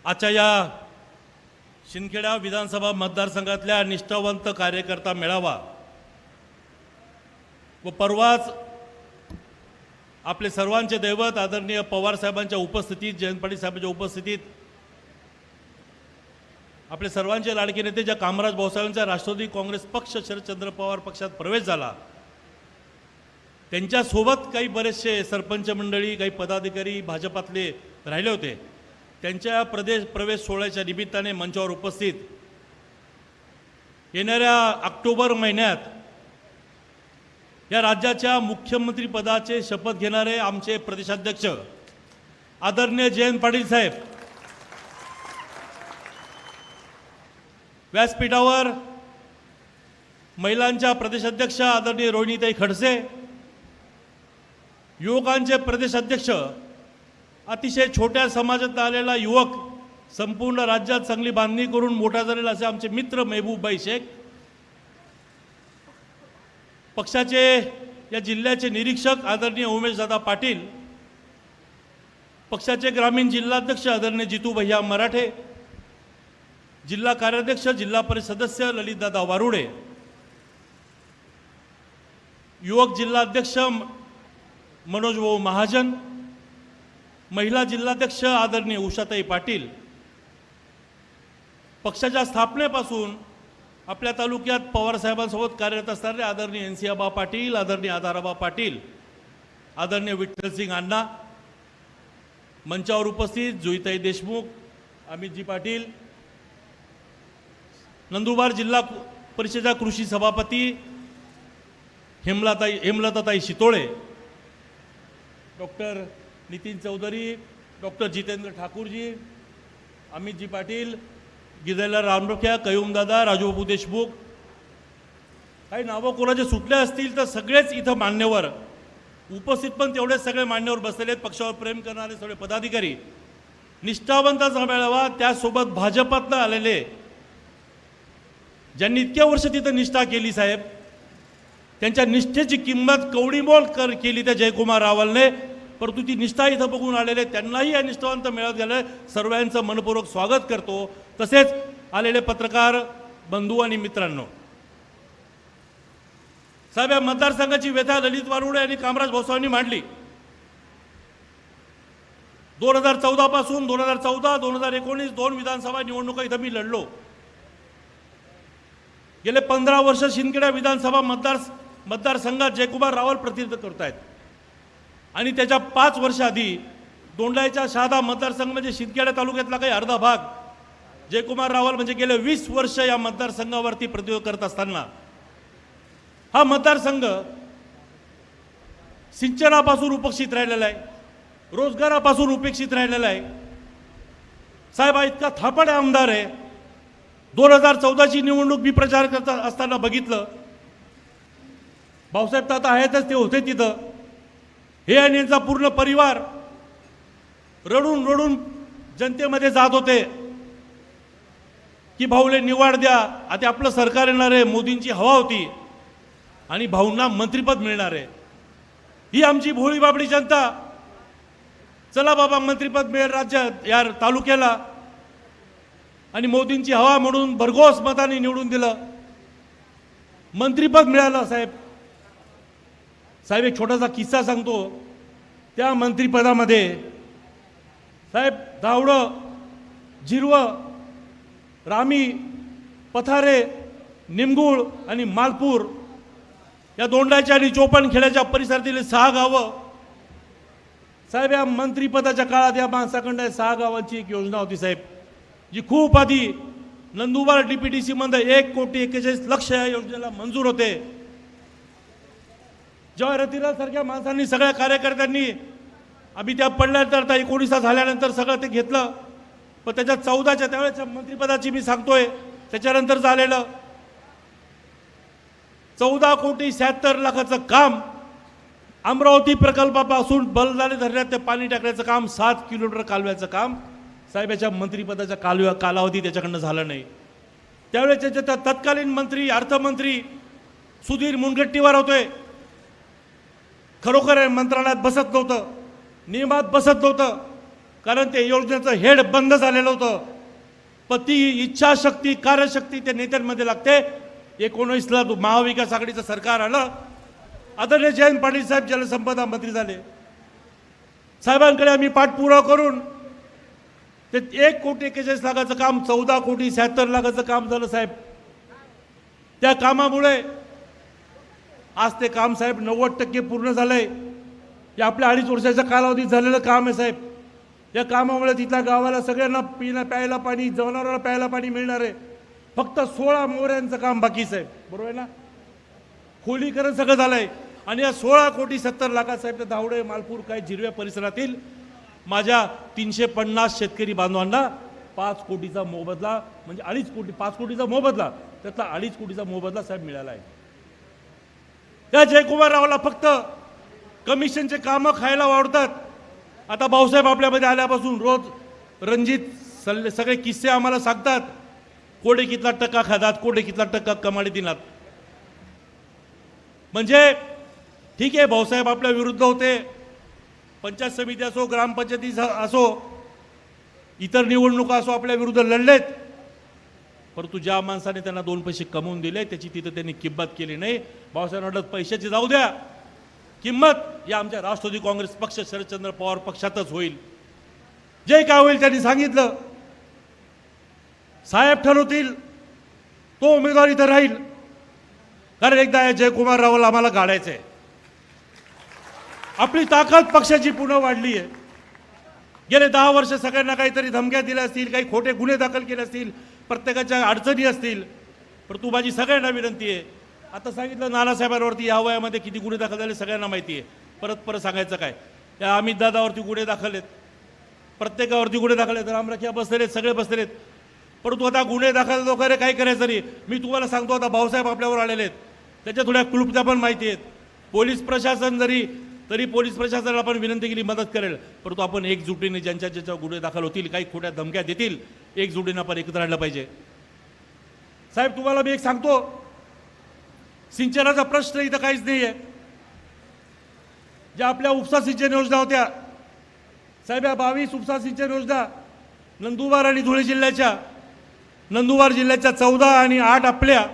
आजच्या या शिंदखेडा विधानसभा मतदारसंघातल्या निष्ठावंत कार्यकर्ता मेळावा व परवाच आपले सर्वांचे दैवत आदरणीय पवार साहेबांच्या उपस्थितीत, जयंत पाटील साहेबांच्या उपस्थितीत आपले सर्वांचे लाडके नेते ज्या कामराज भाऊसाहेबांचा राष्ट्रवादी काँग्रेस पक्ष शरदचंद्र पवार पक्षात प्रवेश झाला, त्यांच्यासोबत काही बरेचसे सरपंच मंडळी, काही पदाधिकारी भाजपातले राहिले होते. त्यांच्या प्रवेश सोहळ्याच्या निमित्ताने मंचावर उपस्थित येणाऱ्या ऑक्टोबर महिन्यात या राज्याच्या मुख्यमंत्री पदाचे शपथ घेणारे आमचे प्रदेशाध्यक्ष आदरणीय जयंत पाटील साहेब व्यासपीठावर महिलांच्या प्रदेशाध्यक्ष आदरणीय रोहिणीताई खडसे, युवकांचे प्रदेशाध्यक्ष अतिशय छोट्या समाजात आलेला युवक, संपूर्ण राज्यात चांगली बांधणी करून मोठा झालेला असे आमचे मित्र महबूबभाई शेख, पक्षाचे या जिल्ह्याचे निरीक्षक आदरणीय उमेशदादा पाटील, पक्षाचे ग्रामीण जिल्हाध्यक्ष आदरणीय जितू भैया मराठे, जिल्हा कार्याध्यक्ष जिल्हा परिषद सदस्य ललितदादा वारुडे, युवक जिल्हाध्यक्ष मनोज भाऊ महाजन, महिला जिल्हाध्यक्ष आदरणीय उषाताई पाटील, पक्षाच्या स्थापनेपासून आपल्या तालुक्यात पवार साहेबांसोबत कार्यरत असणारे आदरणीय NC पाटील, आदरणीय आधाराबा पाटील, आदरणीय विठ्ठलसिंग अण्णा, मंचावर उपस्थित जुईताई देशमुख, अमितजी पाटील, नंदुरबार जिल्हा परिषदेच्या कृषी सभापती हेमलताताई शितोळे, डॉक्टर नितीन चौधरी, डॉक्टर जितेंद्र ठाकूरजी, अमितजी पाटील, गिरजाला रामरोख्या, कयूमदादा, राजूबाबू देशमुख, काही नावं कोणाचे सुटले असतील तर सगळेच इथं मान्यवर उपस्थित, पण तेवढेच सगळे मान्यवर बसलेले आहेत. पक्षावर प्रेम करणारे सगळे पदाधिकारी, निष्ठावंताचा मेळावा, त्यासोबत भाजपातनं आलेले ज्यांनी इतक्या वर्ष तिथं निष्ठा केली साहेब, त्यांच्या निष्ठेची किंमत कवडीमोल केली त्या जयकुमार रावलने. परंतु ती निष्ठा इथं बघून आलेले त्यांनाही या निष्ठावंत मेळाव्यात गेले, सर्वांचं मनपूर्वक स्वागत करतो. तसेच आलेले पत्रकार बंधू आणि मित्रांनो, साहेब या मतदारसंघाची व्यथा ललित वारुडे आणि कामराज भाऊसाहेबांनी मांडली. 2014 पासून 2014, 2019 दोन विधानसभा निवडणुका इथं मी लढलो. गेले 15 वर्ष शिंदखेडा विधानसभा मतदारसंघात जयकुमार रावल प्रतिनिधित्व करतायत आणि त्याच्या 5 वर्ष आधी दोंडाईच्या शहादा मतदारसंघ म्हणजे शिंदखेडा तालुक्यातला काही अर्धा भाग जयकुमार रावल म्हणजे गेले 20 वर्ष या मतदारसंघावरती प्रतिनिधित्व करत असताना हा मतदारसंघ सिंचनापासून उपेक्षित राहिलेला आहे, रोजगारापासून उपेक्षित राहिलेला आहे. साहेब हा इतका थापड आमदार आहे. 2014ची निवडणूक मी प्रचार करत असताना बघितलं, भाऊसाहेब तर आता आहेतच, ते होते तिथं. हे आणि यांचा पूर्ण परिवार रडून रडून जनतेमध्ये जात होते की भाऊले निवाड द्या, आता आपलं सरकार येणार आहे, मोदींची हवा होती आणि भाऊंना मंत्रिपद मिळणार आहे. ही आमची भोळी बाबडी जनता, चला बाबा मंत्रिपद मिळेल राज्यात या तालुक्याला, आणि मोदींची हवा म्हणून भरघोस मताने निवडून दिलं, मंत्रिपद मिळालं. साहेब एक छोटासा किस्सा सांगतो. त्या मंत्रिपदामध्ये साहेब धावडं, जिरवं, रामी, पथारे, निमगुळ आणि मालपूर या दोंडाच्या आणि चोपणखेड्याच्या परिसरातील 6 गावं साहेब, या मंत्रिपदाच्या काळात या माणसाकडं 6 गावांची एक योजना होती साहेब, जी खूप आधी नंदुरबार DPTC मध्ये 1,41,00,000 या योजनेला मंजूर होते. जेव्हा रतिलाल सारख्या माणसांनी, सगळ्या कार्यकर्त्यांनी आम्ही त्या पडल्यानंतर 19 झाल्यानंतर सगळं ते घेतलं, पण त्याच्या 14च्या त्यावेळेच्या मंत्रिपदाची मी सांगतोय, त्याच्यानंतर झालेलं 14,76,00,000चं काम अमरावती प्रकल्पापासून बलदाने धरणात ते पाणी टाकण्याचं काम, 7 किलोमीटर कालव्याचं काम साहेब याच्या मंत्रिपदाच्या कालावधी त्याच्याकडनं झालं नाही. त्यावेळेस त्याच्या तत्कालीन मंत्री, अर्थमंत्री सुधीर मुनगंटीवार होते. खरोखर मंत्रालयात बसत नव्हतं, नियमात बसत नव्हतं, कारण ते योजनेचं हेड बंद झालेलं होतं. पण ती इच्छाशक्ती, कार्यशक्ती त्या नेत्यांमध्ये लागते. 19ला महाविकास आघाडीचं सरकार आलं, आदरणीय जयंत पाटील साहेब जलसंपदा मंत्री झाले. साहेबांकडे आम्ही पाठपुरावा करून ते 1,41,00,000चं काम 14,76,00,000चं काम झालं साहेब. त्या कामामुळे आज ते काम साहेब 90% पूर्ण झालंय. हे आपल्या 2.5 वर्षाच्या कालावधीत झालेलं काम आहे साहेब. या कामामुळे तिथल्या गावाला सगळ्यांना प्यायला पाणी, जनावरांना प्यायला पाणी मिळणार आहे. फक्त 16 मोऱ्यांचं काम बाकी साहेब, बरोबर आहे ना? खोलीकरण सगळं झालंय. आणि या 16,70,00,000 साहेब त्या धावडे, मालपूर, काही जिरव्या परिसरातील माझ्या 350 शेतकरी बांधवांना 5 कोटीचा मोबदला, म्हणजे 2.5 कोटी, 5 कोटीचा मोबदला, त्यातला 2.5 कोटीचा मोबदला साहेब मिळाला आहे. त्या जयकुमार रावला फक्त कमिशनचे कामं खायला आवडतात. आता भाऊसाहेब आपल्यामध्ये आल्यापासून रोज रणजित सगळे किस्से आम्हाला सांगतात. कोडे कितला टक्का खातात, कोडे कितला टक्का कमाडी दिनात. म्हणजे ठीक आहे, भाऊसाहेब आपल्या विरुद्ध होते, पंचायत समिती असो, ग्रामपंचायती असो, इतर निवडणुका असो, आपल्या विरुद्ध लढलेत. परंतु ज्या माणसाने त्यांना 2 पैसे कमवून दिले त्याची तिथं त्यांनी किंमत केली नाही. भाऊसाहेब म्हटलं पैशाची जाऊ द्या, किंमत या आमच्या राष्ट्रवादी काँग्रेस पक्ष, शरदचंद्र पवार पक्षातच होईल. जे काय होईल त्यांनी सांगितलं. साहेब ठरवतील तो उमेदवार इथं राहील, कारण एकदा या जयकुमार रावला आम्हाला गाडायचं आहे. आपली ताकद पक्षाची पुन्हा वाढली आहे. गेले 10 वर्ष सगळ्यांना काहीतरी धमक्या दिल्या असतील, काही खोटे गुन्हे दाखल केले असतील, प्रत्येकाच्या अडचणी असतील. परंतु माझी सगळ्यांना विनंती आहे, आता सांगितलं नानासाहेबांवरती या वयामध्ये किती गुन्हे दाखल झाले सगळ्यांना माहिती आहे. परत सांगायचं काय? या अमित दादावरती गुन्हे दाखल आहेत, प्रत्येकावरती गुन्हे दाखल आहेत, रामराखिया बसलेत, सगळे बसलेत. परंतु आता गुन्हे दाखल वगैरे काही करायचं नाही. मी तुम्हाला सांगतो, आता भाऊसाहेब आपल्यावर आलेले आहेत, त्याच्या थोड्या क्लुप्त्या पण माहिती आहेत. पोलीस प्रशासन तरी पोलीस प्रशासनाला आपण विनंती केली, मदत करेल. परंतु आपण एकजुटीने ज्यांच्या गुन्हे दाखल होतील, काही खोट्या धमक्या देतील, एकजुटीने आपण एकत्र राहिलं पाहिजे. साहेब तुम्हाला मी एक सांगतो, सिंचनाचा प्रश्न इथं काहीच नाही आहे. ज्या आपल्या उपसा सिंचन योजना होत्या साहेब, या 22 उपसा सिंचन योजना नंदुरबार आणि धुळे जिल्ह्याच्या, नंदुरबार जिल्ह्याच्या 14 आणि 8 आपल्या.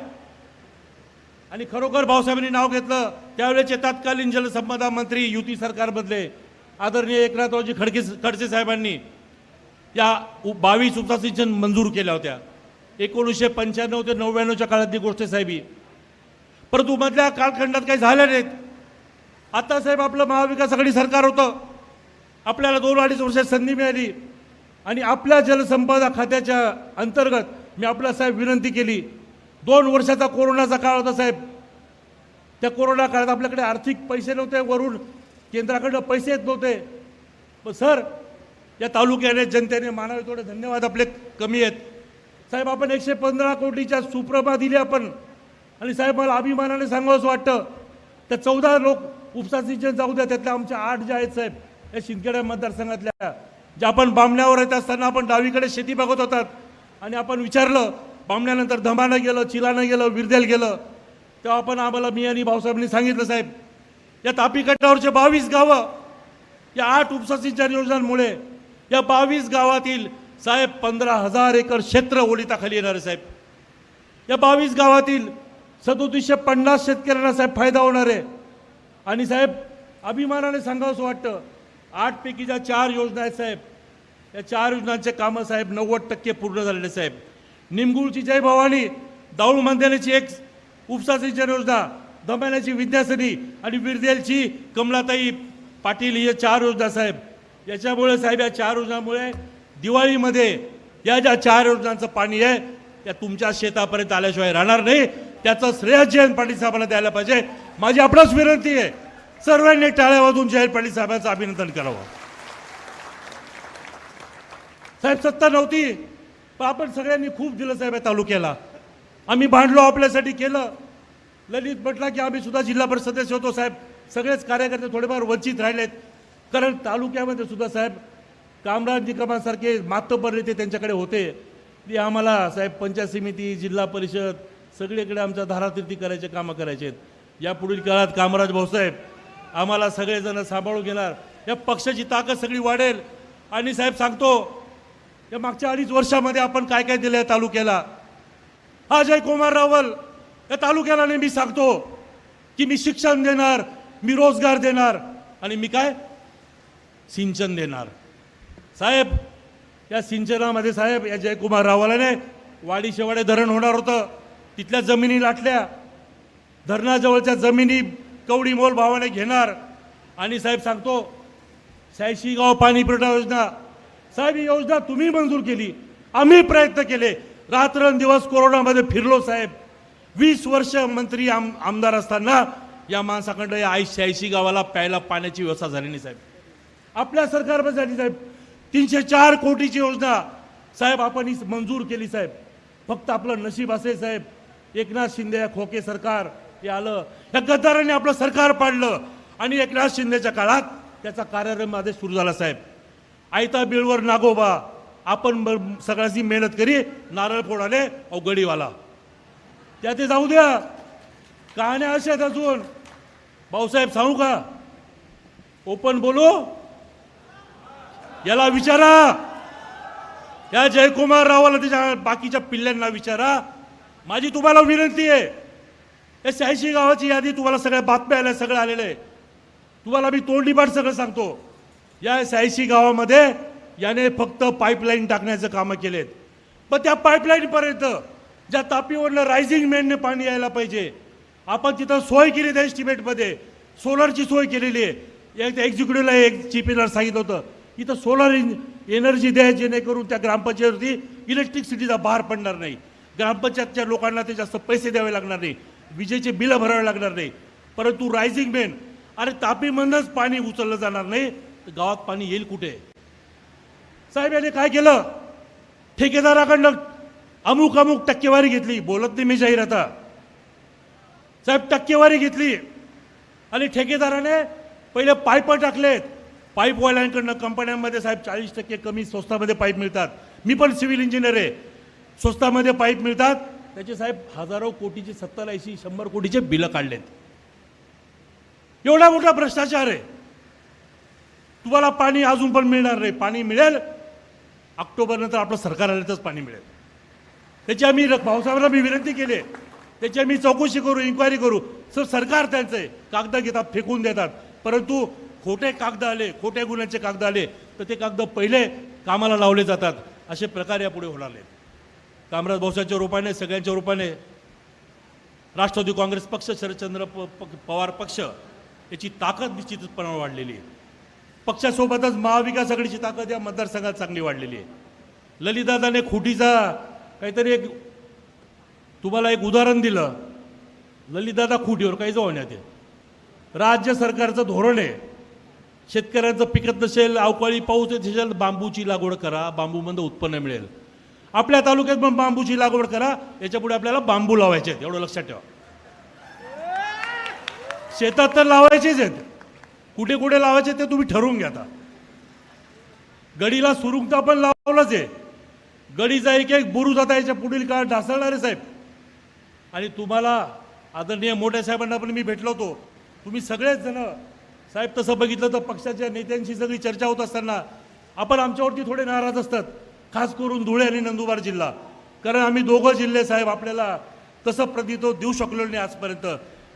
आणि खरोखर भाऊसाहेबांनी नाव घेतलं त्यावेळेचे तत्कालीन जलसंपदा मंत्री युती सरकारमधले आदरणीय एकनाथरावजी खडसे साहेबांनी या 22 उपसा सिंचन मंजूर केल्या होत्या. 1995 ते 99च्या काळातली गोष्ट साहेब ही. परंतु मधल्या कालखंडात काही झालं नाहीत. आता साहेब आपलं महाविकास आघाडी सरकार होतं, आपल्याला 2-2.5 वर्षात संधी मिळाली. आणि आपल्या जलसंपदा खात्याच्या अंतर्गत मी आपला साहेब विनंती केली. 2 वर्षाचा कोरोनाचा काळ होता साहेब. त्या कोरोना काळात आपल्याकडे आर्थिक पैसे नव्हते, वरून केंद्राकडनं पैसे येत नव्हते. पण सर, या तालुक्याने, जनतेने मानावे थोडे धन्यवाद आपले कमी आहेत. साहेब आपण 115 कोटीच्या सुप्रमा दिली आपण. आणि साहेब मला अभिमानाने सांगावंसं वाटतं, त्या 14 लोक उपसा सिंचन जाऊ द्या, त्यातल्या आमच्या 8 ज्या आहेत साहेब, या शिंदखेडा मतदारसंघातल्या, ज्या आपण बामण्यावर येत असताना आपण डावीकडे शेती बघत होतात. आणि आपण विचारलं, बामण्यानंतर धमानं गेलं, चिलानं गेलं, विरदेल गेलं, तेव्हा आपण आम्हाला, मी आणि भाऊसाहेबांनी सांगितलं साहेब, या तापी कट्टावरचे 22 गावं या 8 उपसा सिंचन योजनांमुळे या 22 गावातील साहेब 15,000 एकर क्षेत्र ओलिताखाली येणार आहे साहेब. या 22 गावातील 3750 शेतकऱ्यांना साहेब फायदा होणार आहे. आणि साहेब अभिमानाने सांगावंसं वाटतं, 8 पैकीच्या 4 योजना आहेत साहेब. या 4 योजनांचे कामं साहेब 90% पूर्ण झालेले साहेब. निमगुळची जय भवानी दाऊळ मंदिराची एक उपसा सिंचन योजना दमाण्याची विद्यासनी आणि विरदेलची कमलाताई पाटील हे 4 योजना साहेब. याच्यामुळे साहेब, या 4 योजनामुळे दिवाळीमध्ये या ज्या 4 योजनांचं पाणी आहे त्या तुमच्या शेतापर्यंत आल्याशिवाय राहणार नाही. त्याचं श्रेय जयंत पाटील साहेबांना द्यायला पाहिजे. माझी आपणास विनंती आहे, सर्वांनी टाळ्या वाजवून जयंत पाटील साहेबांचं अभिनंदन करावं. साहेब, सत्ता नव्हती पण आपण सगळ्यांनी खूप दिलं साहेब या तालुक्याला. आम्ही भांडलो, आपल्यासाठी केलं. ललित म्हटला की आम्ही सुद्धा जिल्हा परिषद सदस्य होतो साहेब. सगळेच कार्यकर्ते थोडेफार वंचित राहिलेत, कारण तालुक्यामध्ये सुद्धा साहेब कामराज निकमांसारखे मातब्बर नेते त्यांच्याकडे होते. ते आम्हाला साहेब पंचायत समिती, जिल्हा परिषद सगळीकडे आमच्या धारातीर्थी करायचे कामं करायचे आहेत. या पुढील काळात कामराज भाऊसाहेब आम्हाला सगळेजण सांभाळून घेणार. या पक्षाची ताकद सगळी वाढेल. आणि साहेब सांगतो, या मागच्या 2.5 वर्षामध्ये आपण काय काय दिलं या तालुक्याला. हा जयकुमार रावल या तालुक्याला नेहमी सांगतो की मी शिक्षण देणार, मी रोजगार देणार आणि मी काय सिंचन देणार. साहेब, या सिंचनामध्ये साहेब या जयकुमार रावलाने वाडी शेवाडे धरण होणार होतं, तिथल्या जमिनी लाटल्या. धरणाजवळच्या जमिनी कवडी मोल भावाने घेणार. आणि साहेब सांगतो 86 गाव पाणी पुरवठा योजना, साहेब ही योजना तुम्ही मंजूर केली, आम्ही प्रयत्न केले, रात्रंदिवस कोरोनामध्ये फिरलो साहेब. 20 वर्ष मंत्री आमदार असताना या माणसाकडं या 86 गावाला प्यायला पाण्याची व्यवस्था झाली नाही साहेब. आपल्या सरकारमध्ये साहेब 304 कोटीची योजना साहेब आपण ही मंजूर केली साहेब. फक्त आपलं नशीब असे साहेब, एकनाथ शिंदे या खोके सरकार हे आलं, या गद्दारांनी आपलं सरकार पाडलं आणि एकनाथ शिंदेच्या काळात त्याचा कार्यारंभामध्ये सुरू झाला साहेब. आयता बिळवर नागोबा, आपण सगळ्यांची मेहनत करी, नारळ फोडाले अवघडीवाला. त्या ते जाऊ द्या, कहाण्या अशा आहेत अजून. भाऊसाहेब सांगू का, ओपन बोलू, याला विचारा, या जयकुमार रावाला त्याच्या बाकीच्या पिल्ल्यांना विचारा. माझी तुम्हाला विनंती आहे, या 86 गावाची यादी तुम्हाला सगळ्या बातम्या आल्या, सगळं आलेलं आहे. तुम्हाला मी तोंडीपाठ सगळं सांगतो. या 86 गावामध्ये याने फक्त पाईपलाईन टाकण्याचं कामं केलेत. पण त्या पाईपलाईनपर्यंत ज्या तापीवरनं रायझिंग मेनने पाणी यायला पाहिजे, आपण तिथं सोय केली त्या एस्टिमेटमध्ये, सोलरची सोय केलेली आहे. एक एक्झिक्युटिव्हला एक चीफ इंजिनियर सांगितलं होतं, इथं सोलर एनर्जी द्या, जेणेकरून त्या ग्रामपंचायतीवरती इलेक्ट्रिसिटीचा भार पडणार नाही, ग्रामपंचायतच्या लोकांना ते जास्त पैसे द्यावे लागणार नाही, विजेचे बिलं भरावे लागणार नाही. परंतु रायझिंग मेन, अरे तापीमधूनच पाणी उचललं जाणार नाही तर गावात पाणी येईल कुठे. साहेब याने काय केलं, ठेकेदाराकडनं अमुक टक्केवारी घेतली. बोलत नाही मी जाहीर आता साहेब, टक्केवारी घेतली आणि ठेकेदाराने पहिले पाईप टाकलेत. पाईपवाल्यांकडनं कंपन्यांमध्ये साहेब 40% कमी स्वस्तामध्ये पाईप मिळतात. मी पण सिव्हिल इंजिनियर आहे, स्वस्तामध्ये पाईप मिळतात. त्याचे साहेब हजारो कोटीचे, 70, 80, 100 कोटीचे बिलं काढलेत. एवढा मोठा भ्रष्टाचार आहे. तुम्हाला पाणी अजून पण मिळणार नाही. पाणी मिळेल ऑक्टोबर नंतर, आपलं सरकार आल्यातच पाणी मिळेल. त्याची आम्ही भाऊसाहेबांना मी विनंती केली, त्याची आम्ही चौकशी करू, इन्क्वायरी करू. सरकार त्यांचं आहे, कागद घेतात, फेकून देतात. परंतु खोटे कागद आले, खोट्या गुन्ह्याचे कागद आले तर ते कागद पहिले कामाला लावले जातात. असे प्रकार यापुढे होणार नाहीत. कामराज भाऊसाहेबांच्या रूपाने, सगळ्यांच्या रूपाने राष्ट्रवादी काँग्रेस पक्ष, शरदचंद्र पवार पक्ष याची ताकद निश्चितपणे वाढलेली आहे. पक्षासोबतच महाविकास आघाडीची ताकद या मतदारसंघात चांगली वाढलेली आहे. ललितदादाने खुटीचा काहीतरी एक तुम्हाला एक उदाहरण दिलं. ललितदादा खुटीवर काही जाऊण्यात आहे. राज्य सरकारचं धोरण आहे, शेतकऱ्यांचं पिकत नसेल, अवकाळी पाऊस येत असेल, बांबूची लागवड करा, बांबूमधून उत्पन्न मिळेल. आपल्या तालुक्यात पण बांबूची लागवड करा, याच्यापुढे आपल्याला बांबू लावायचे आहेत, एवढं लक्षात ठेवा. शेतात तर लावायचेच आहेत, कुठे कुठे लावायचे ते तुम्ही ठरवून घ्या. आता गडीला सुरुंगता पण लावलंच आहे. गडीचा एक बुरुज आता याच्या पुढील काळ ढासळणार आहे साहेब. आणि तुम्हाला आदरणीय मोठ्या साहेबांना पण मी भेटलो होतो. तुम्ही सगळेच जण साहेब तसं बघितलं तर पक्षाच्या नेत्यांशी सगळी चर्चा होत असताना आपण आमच्यावरती थोडे नाराज असतात, खास करून धुळे आणि नंदुरबार जिल्हा. कारण आम्ही दोघं जिल्हे साहेब आपल्याला तसं प्रतिनिधित्व देऊ शकलो नाही आजपर्यंत,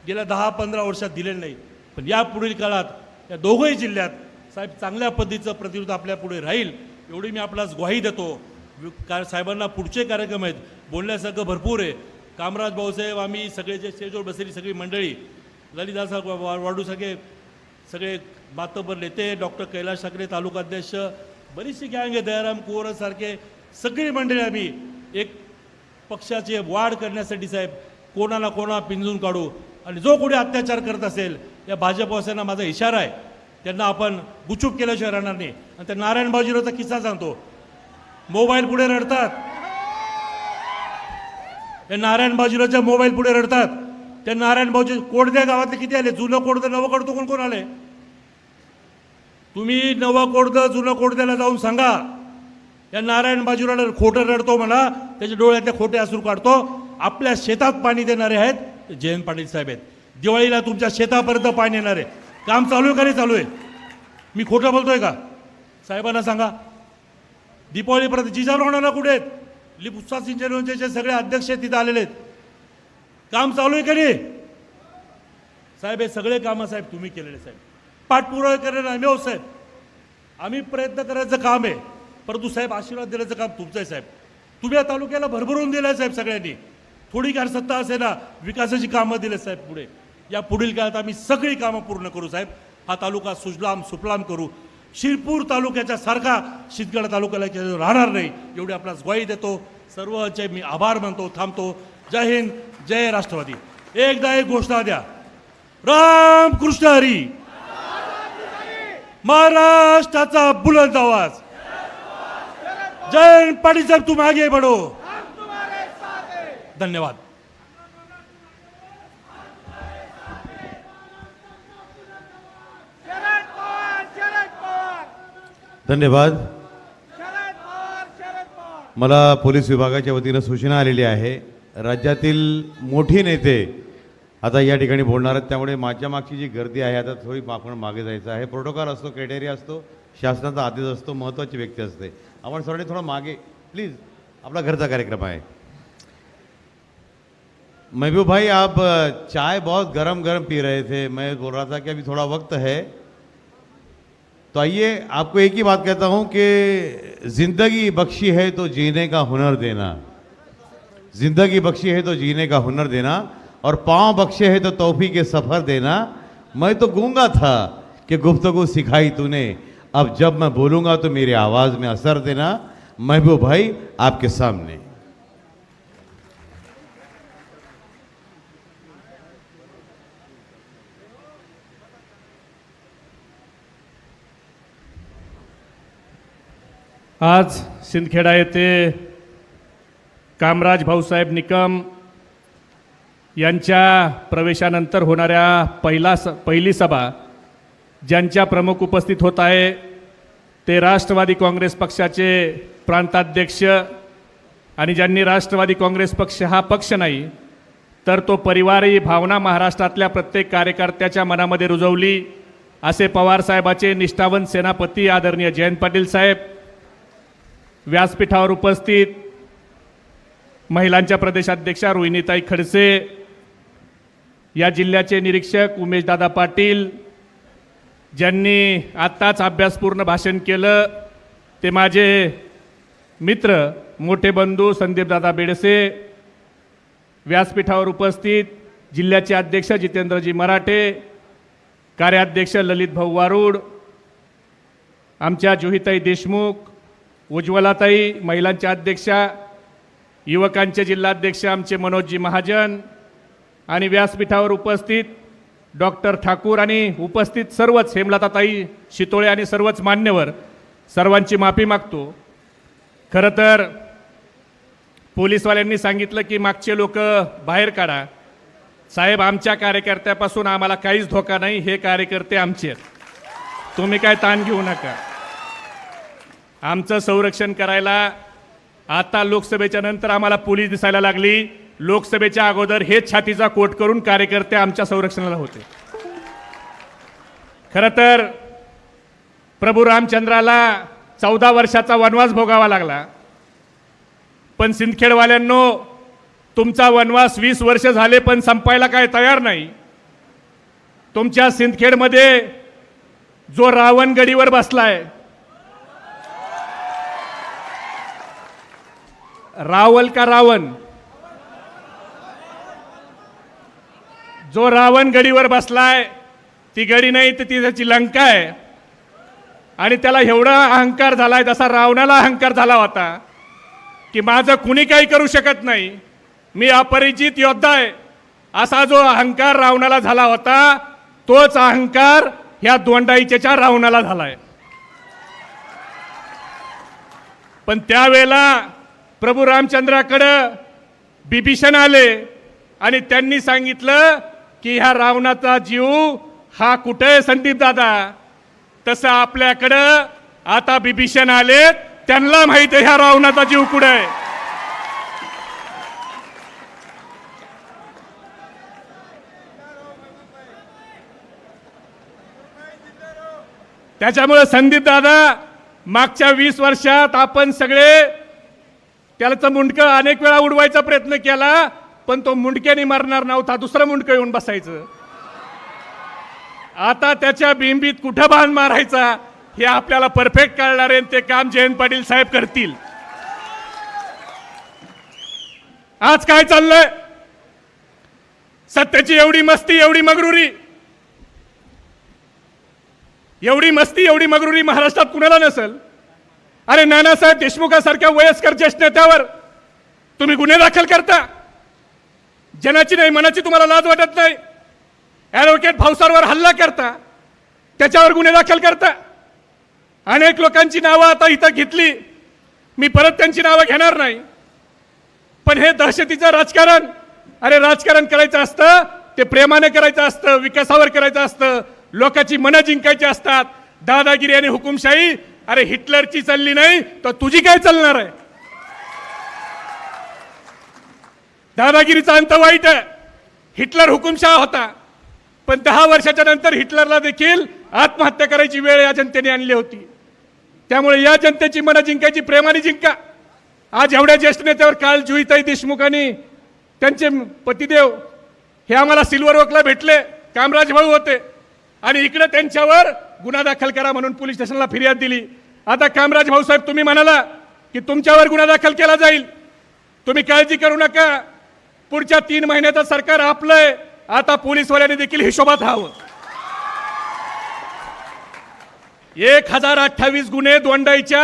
गेल्या 10-15 वर्षात दिलेलं नाही. पण या पुढील काळात या दोघंही जिल्ह्यात साहेब चांगल्या पद्धतीचं प्रतिनिधित्व आपल्या पुढे राहील एवढी मी आपल्यास ग्वाही देतो. साहेबांना पुढचे कार्यक्रम आहेत, बोलण्यासारखं भरपूर आहे. कामराज भाऊसाहेब, आम्ही सगळे जे स्टेजवर बसलेली सगळी मंडळी, ललितदास वाडू सगळे मातबर नेते, डॉक्टर कैलास ठाकरे तालुका अध्यक्ष, बरीचशी गँग आहे, दयाराम कुंवरसारखे सगळी मंडळी, आम्ही एक पक्षाची वाढ करण्यासाठी साहेब कोणाला कोणा पिंजून काढू आणि जो कोणी अत्याचार करत असेल या भाजपवाल्यांना माझा इशारा आहे, त्यांना आपण गुचूप केल्याशिवाय राहणार नाही. आणि त्या नारायण बाजीरावचा किस्सा सांगतो. मोबाईल पुढे रडतात, या नारायण बाजीरावच्या मोबाईल पुढे रडतात. त्या नारायण बाजी कोडद्या गावातले किती आले? जुनं कोडदं नवं कोडदं कोण कोण आले? तुम्ही नवं कोडदं जुनं कोडद्याला जाऊन सांगा, या नारायण बाजीरावला खोटं रडतो म्हणा, त्याच्या डोळ्यातले खोटे अश्रू काढतो. आपल्या शेतात पाणी देणारे आहेत ते जयंत पाटील साहेब आहेत. दिवाळीला तुमच्या शेतापर्यंत पाणी येणार आहे. काम चालू आहे का नाही चालू आहे? मी खोटं बोलतोय का? साहेबांना सांगा. दीपावलीपर्यंत जिजाऊरावणा कुठे आहेत? लिपुसा सिंचन योजनेचे सगळे अध्यक्ष तिथं आलेले आहेत. काम चालू आहे का नाही साहेब? हे सगळे कामं साहेब तुम्ही केलेले साहेब. पाठपुरावा करणारे आम्ही आहोत साहेब. आम्ही प्रयत्न करायचं काम आहे, परंतु साहेब आशीर्वाद देण्याचं काम तुमचं आहे साहेब. तुम्ही या तालुक्याला भरभरून दिलं आहे साहेब सगळ्यांनी. थोडीफार सत्ता असे ना, विकासाची कामं दिले साहेब पुढे. या पुढील काळात आम्ही सगळी कामं पूर्ण करू साहेब. हा तालुका सुजलाम सुफलाम करू. शिरपूर तालुक्याच्या सारखा शितगड तालुक्याला राहणार नाही एवढी आपल्याला ग्वाही देतो. सर्वचे मी आभार मानतो. थांबतो. जय हिंद, जय राष्ट्रवादी. एकदा एक घोषणा द्या. राम कृष्ण हरी. महाराष्ट्राचा बुलंद आवाज. जयंत पाटील साहेब तुम आगे बढ़ो. धन्यवाद. धन्यवाद. मला पोलीस विभागाच्या वतीनं सूचना आलेली आहे. राज्यातील मोठी नेते आता या ठिकाणी बोलणार आहेत, त्यामुळे माझ्या मागची जी गर्दी आहे आता थोडी आपण मागे जायचं आहे. प्रोटोकॉल असतो, क्रायटेरिया असतो, शासनाचा आदेश असतो, महत्त्वाची व्यक्ती असते. आपण सर्वांनी थोडं मागे प्लीज, आपला घरचा कार्यक्रम आहे. महबूब भाई, आप चाय बहुत गरम गरम पी रहे थे, मैं बोल रहा था कि अभी थोड़ा वक्त है, तो आइए आपको एक ही बात कहता हूं कि जिंदगी बख्शी है तो जीने का हुनर देना, जिंदगी बख्शी है तो जीने का हुनर देना, और पाँव बख्शे है तो तौफी के सफ़र देना. मैं तो गूंगा था कि गुफ्तगू सिखाई तूने, अब जब मैं बोलूँगा तो मेरी आवाज़ में असर देना. महबूब भाई आपके सामने. आज सिंदखेडा येथे कामराज भाऊसाहेब निकम यांच्या प्रवेशानंतर होणाऱ्या पहिली सभा ज्यांच्या प्रमुख उपस्थित होत आहे ते राष्ट्रवादी काँग्रेस पक्षाचे प्रांताध्यक्ष, आणि ज्यांनी राष्ट्रवादी काँग्रेस पक्ष हा पक्ष नाही तर तो परिवारी भावना महाराष्ट्रातल्या प्रत्येक कार्यकर्त्याच्या मनामध्ये रुजवली असे पवारसाहेबाचे निष्ठावंत सेनापती आदरणीय जयंत पाटील साहेब, व्यासपीठावर उपस्थित महिलांच्या प्रदेशाध्यक्षा रोहिणीताई खडसे, या जिल्ह्याचे निरीक्षक उमेशदादा पाटील, ज्यांनी आत्ताच अभ्यासपूर्ण भाषण केलं ते माझे मित्र मोठे बंधू संदीपदादा बेडसे, व्यासपीठावर उपस्थित जिल्ह्याचे अध्यक्ष जितेंद्रजी मराठे, कार्याध्यक्ष ललित भाऊ वारूड, आमच्या जुहीताई देशमुख, उज्ज्वलाताई, महिलांच्या अध्यक्षा, युवकांचे जिल्हाध्यक्ष आमचे मनोजजी महाजन, आणि व्यासपीठावर उपस्थित डॉक्टर ठाकूर आणि उपस्थित सर्वच हेमलताताई शितोळे आणि सर्वच मान्यवर, सर्वांची माफी मागतो. खरं तर पोलीसवाल्यांनी सांगितलं की मागचे लोक बाहेर काढा. साहेब, आमच्या कार्यकर्त्यापासून आम्हाला काहीच धोका नाही, हे कार्यकर्ते आमचे आहेत, तुम्ही काय ताण घेऊ नका. आमचं संरक्षण करायला आता लोकसभेच्या नंतर आम्हाला पोलीस दिसायला लागली, लोकसभेच्या अगोदर हेच छातीचा कोट करून कार्यकर्ते आमच्या संरक्षणाला होते. खरं तर प्रभू रामचंद्राला 14 वर्षाचा वनवास भोगावा लागला, पण सिंदखेडवाल्यांनो तुमचा वनवास 20 वर्ष झाले पण संपायला काय तयार नाही. तुमच्या सिंदखेडमध्ये जो रावण गडीवर बसलाय, रावल का रावण, जो रावण गडीवर बसलाय ती गडी नाही तर ती त्याची लंका आहे. आणि त्याला एवढा अहंकार झालाय, जसा रावणाला अहंकार झाला होता की माझं कुणी काही करू शकत नाही, मी अपरिचित योद्धा आहे, असा जो अहंकार रावणाला झाला होता तोच अहंकार ह्या दोंडाईच्या रावणाला झालाय. पण त्यावेळेला प्रभू रामचंद्राकडं बिभीषण आले आणि त्यांनी सांगितलं की ह्या रावणाचा जीव हा कुठे संदीप दादा. तसं आपल्याकडं आता बिभीषण आलेत, त्यांना माहित आहे ह्या रावणाचा जीव कुठे आहे. त्याच्यामुळे संदीप दादा मागच्या 20 वर्षात आपण सगळे त्याचं मुंडकं अनेक वेळा उडवायचा प्रयत्न केला, पण तो मुंडक्याने मारणार नव्हता, दुसरं मुंडकं येऊन बसायचं. आता त्याच्या बिंबीत कुठं बाण मारायचा हे आपल्याला परफेक्ट कळणार आहे, ते काम जयंत पाटील साहेब करतील. आज काय चाललंय, सत्याची एवढी मस्ती, एवढी मगरुरी, एवढी मस्ती, एवढी मगरुरी महाराष्ट्रात कुणाला नसेल. अरे नानासाहेब देशमुखासारख्या वयस्कर ज्येष्ठ नेत्यावर तुम्ही गुन्हे दाखल करता, जनाची नाही मनाची तुम्हाला लाज वाटत नाही. ॲडव्होकेट भावसारवर हल्ला करता, त्याच्यावर गुन्हे दाखल करता. अनेक लोकांची नावं आता इथं घेतली, मी परत त्यांची नावं घेणार नाही. पण हे दहशतीचं राजकारण, अरे राजकारण करायचं असतं ते प्रेमाने करायचं असतं, विकासावर करायचं असतं, लोकांची मनं जिंकायची असतात. दादागिरी आणि हुकुमशाही, अरे हिटलरची चालली नाही तर तुझी काय चालणार आहे. दादागिरीचा अंत वाईट आहे. हिटलर हुकुमशाह होता, पण 10 वर्षाच्या नंतर हिटलरला देखील आत्महत्या करायची वेळ या जनतेने आणली होती. त्यामुळे या जनतेची मनं जिंकायची प्रेमाने जिंका. आज एवढ्या ज्येष्ठ नेत्यावर काल जुईताई देशमुख आणि त्यांचे पतिदेव हे आम्हाला सिल्वर ओकला भेटले, कामराज भाऊ होते, आणि इकडे त्यांच्यावर गुन्हा दाखल करा म्हणून पोलीस स्टेशनला फिर्याद दिली. आता कामराज भाऊ साहेब तुम्ही म्हणाला की तुमच्यावर गुन्हा दाखल केला जाईल, तुम्ही काळजी करू नका, पुढच्या 3 महिन्याचं सरकार आपलंय. आता पोलीसवाल्यांनी देखील हिशोबात राहावं. 1028 गुन्हे दोंडाईच्या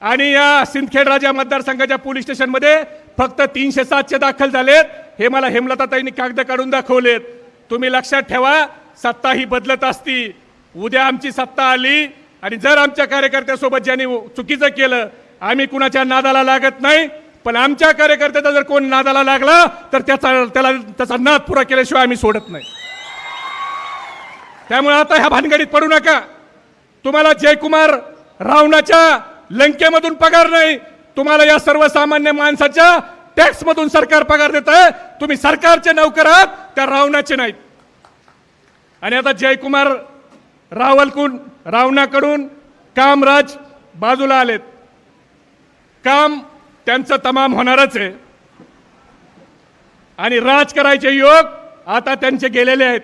आणि या सिंदखेड राजा मतदारसंघाच्या पोलीस स्टेशनमध्ये फक्त 307चे दाखल झालेत. हे मला हेमलताताईंनी कागद काढून दाखवलेत. तुम्ही लक्षात ठेवा, सत्ता ही बदलत असती. उद्या आमची सत्ता आली आणि जर आमच्या कार्यकर्त्यासोबत ज्यांनी चुकीचं केलं, आम्ही कुणाच्या नादाला लागत नाही, पण आमच्या कार्यकर्त्याचा जर कोण नादाला लागला तर त्याचा नाद पुरा केल्याशिवाय आम्ही सोडत नाही. त्यामुळे आता ह्या भानगडीत पडू नका. तुम्हाला जयकुमार रावणाच्या लंकेमधून पगार नाही, तुम्हाला या सर्वसामान्य माणसाच्या टॅक्समधून सरकार पगार देत आहे. तुम्ही सरकारचे नौकर आहात, त्या रावणाचे नाहीत. आणि आता जयकुमार रावणाकडून कामराज बाजूला आलेत. काम त्यांचं तमाम होणारच आहे आणि राज करायचे योग आता त्यांचे गेलेले आहेत.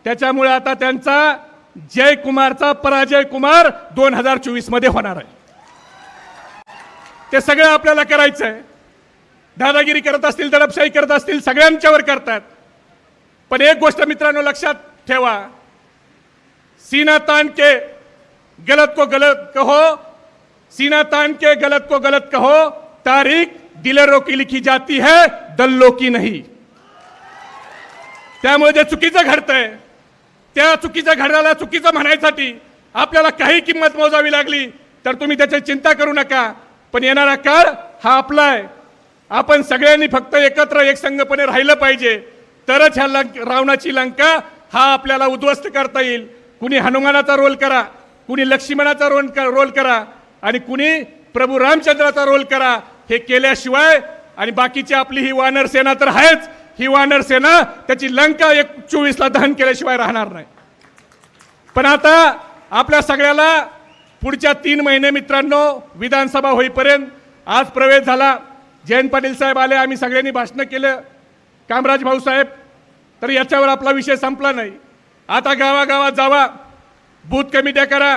त्याच्यामुळे आता त्यांचा जयकुमारचा पराजय कुमार 2024 मध्ये होणार आहे. ते सगळं आपल्याला करायचं आहे. दादागिरी करत असतील, दडपशाही करत असतील, सगळ्यांच्यावर करतात. पण एक गोष्ट मित्रांनो लक्षात ठेवा, सीना तान के गलत को गलत कहो, सीना तान के गलत को गलत कहो, तारीख दिलेरों की लिखी जाती है, दल्लों की नहीं. त्यामुळे जे चुकीचं घडतंय त्या चुकीच्या घड्याला चुकीचं म्हणायसाठी आपल्याला काही किंमत मोजावी लागली तर तुम्ही त्याची चिंता करू नका. पण येणारा काळ हा आपला आहे. आपण सगळ्यांनी फक्त एकत्र एकसंघपणे राहिलं पाहिजे, तरच ह्या रावणाची लंका हा आपल्याला उद्ध्वस्त करता येईल. कुणी हनुमानाचा रोल करा, कुणी लक्ष्मणाचा रोल करा आणि कुणी प्रभू रामचंद्राचा रोल करा. हे केल्याशिवाय, आणि बाकीची आपली ही वानर सेना तर आहेच, ही वानर सेना त्याची लंका 24ला दहन केल्याशिवाय राहणार नाही. पण आता आपल्या सगळ्याला पुढच्या 3 महिने मित्रांनो, विधानसभा होईपर्यंत, आज प्रवेश झाला, जयंत पाटील साहेब आले, आम्ही सगळ्यांनी भाषण केलं, कामराज भाऊ साहेब, तर याच्यावर आपला विषय संपला नाही. आता गावागावात जावा, बूथ कमिट्या करा.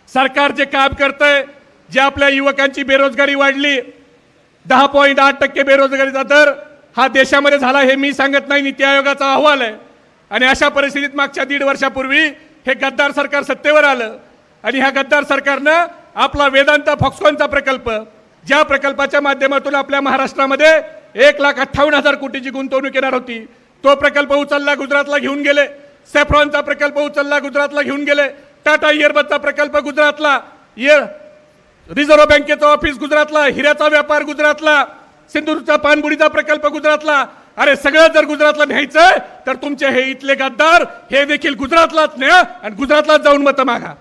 सरकार जे काम करतंय, जे आपल्या युवकांची बेरोजगारी वाढली, 10.8% बेरोजगारीचा दर, हा देशामध्ये झाला हे मी सांगत नाही, नीती आयोगाचा अहवाल आहे. आणि अशा परिस्थितीत मागच्या 1.5 वर्षापूर्वी हे गद्दार सरकार सत्तेवर आलं आणि ह्या गद्दार सरकारनं आपला वेदांता फॉक्सकॉनचा प्रकल्प, ज्या प्रकल्पाच्या माध्यमातून आपल्या महाराष्ट्रामध्ये 1,58,000 कोटीची गुंतवणूक येणार होती, तो प्रकल्प उचलला, गुजरातला घेऊन गेले. सेफ्रॉनचा प्रकल्प उचलला, गुजरातला घेऊन गेले. टाटा इयरबदचा प्रकल्प गुजरातला, रिझर्व्ह बँकेचं ऑफिस गुजरातला, हिऱ्याचा व्यापार गुजरातला, सिंधूरचा पाणबुडीचा प्रकल्प गुजरातला. अरे सगळं जर गुजरातला न्यायचंय तर तुमचे हे इथले गद्दार हे देखील गुजरातलाच न्या आणि गुजरातलाच जाऊन मतं मागा.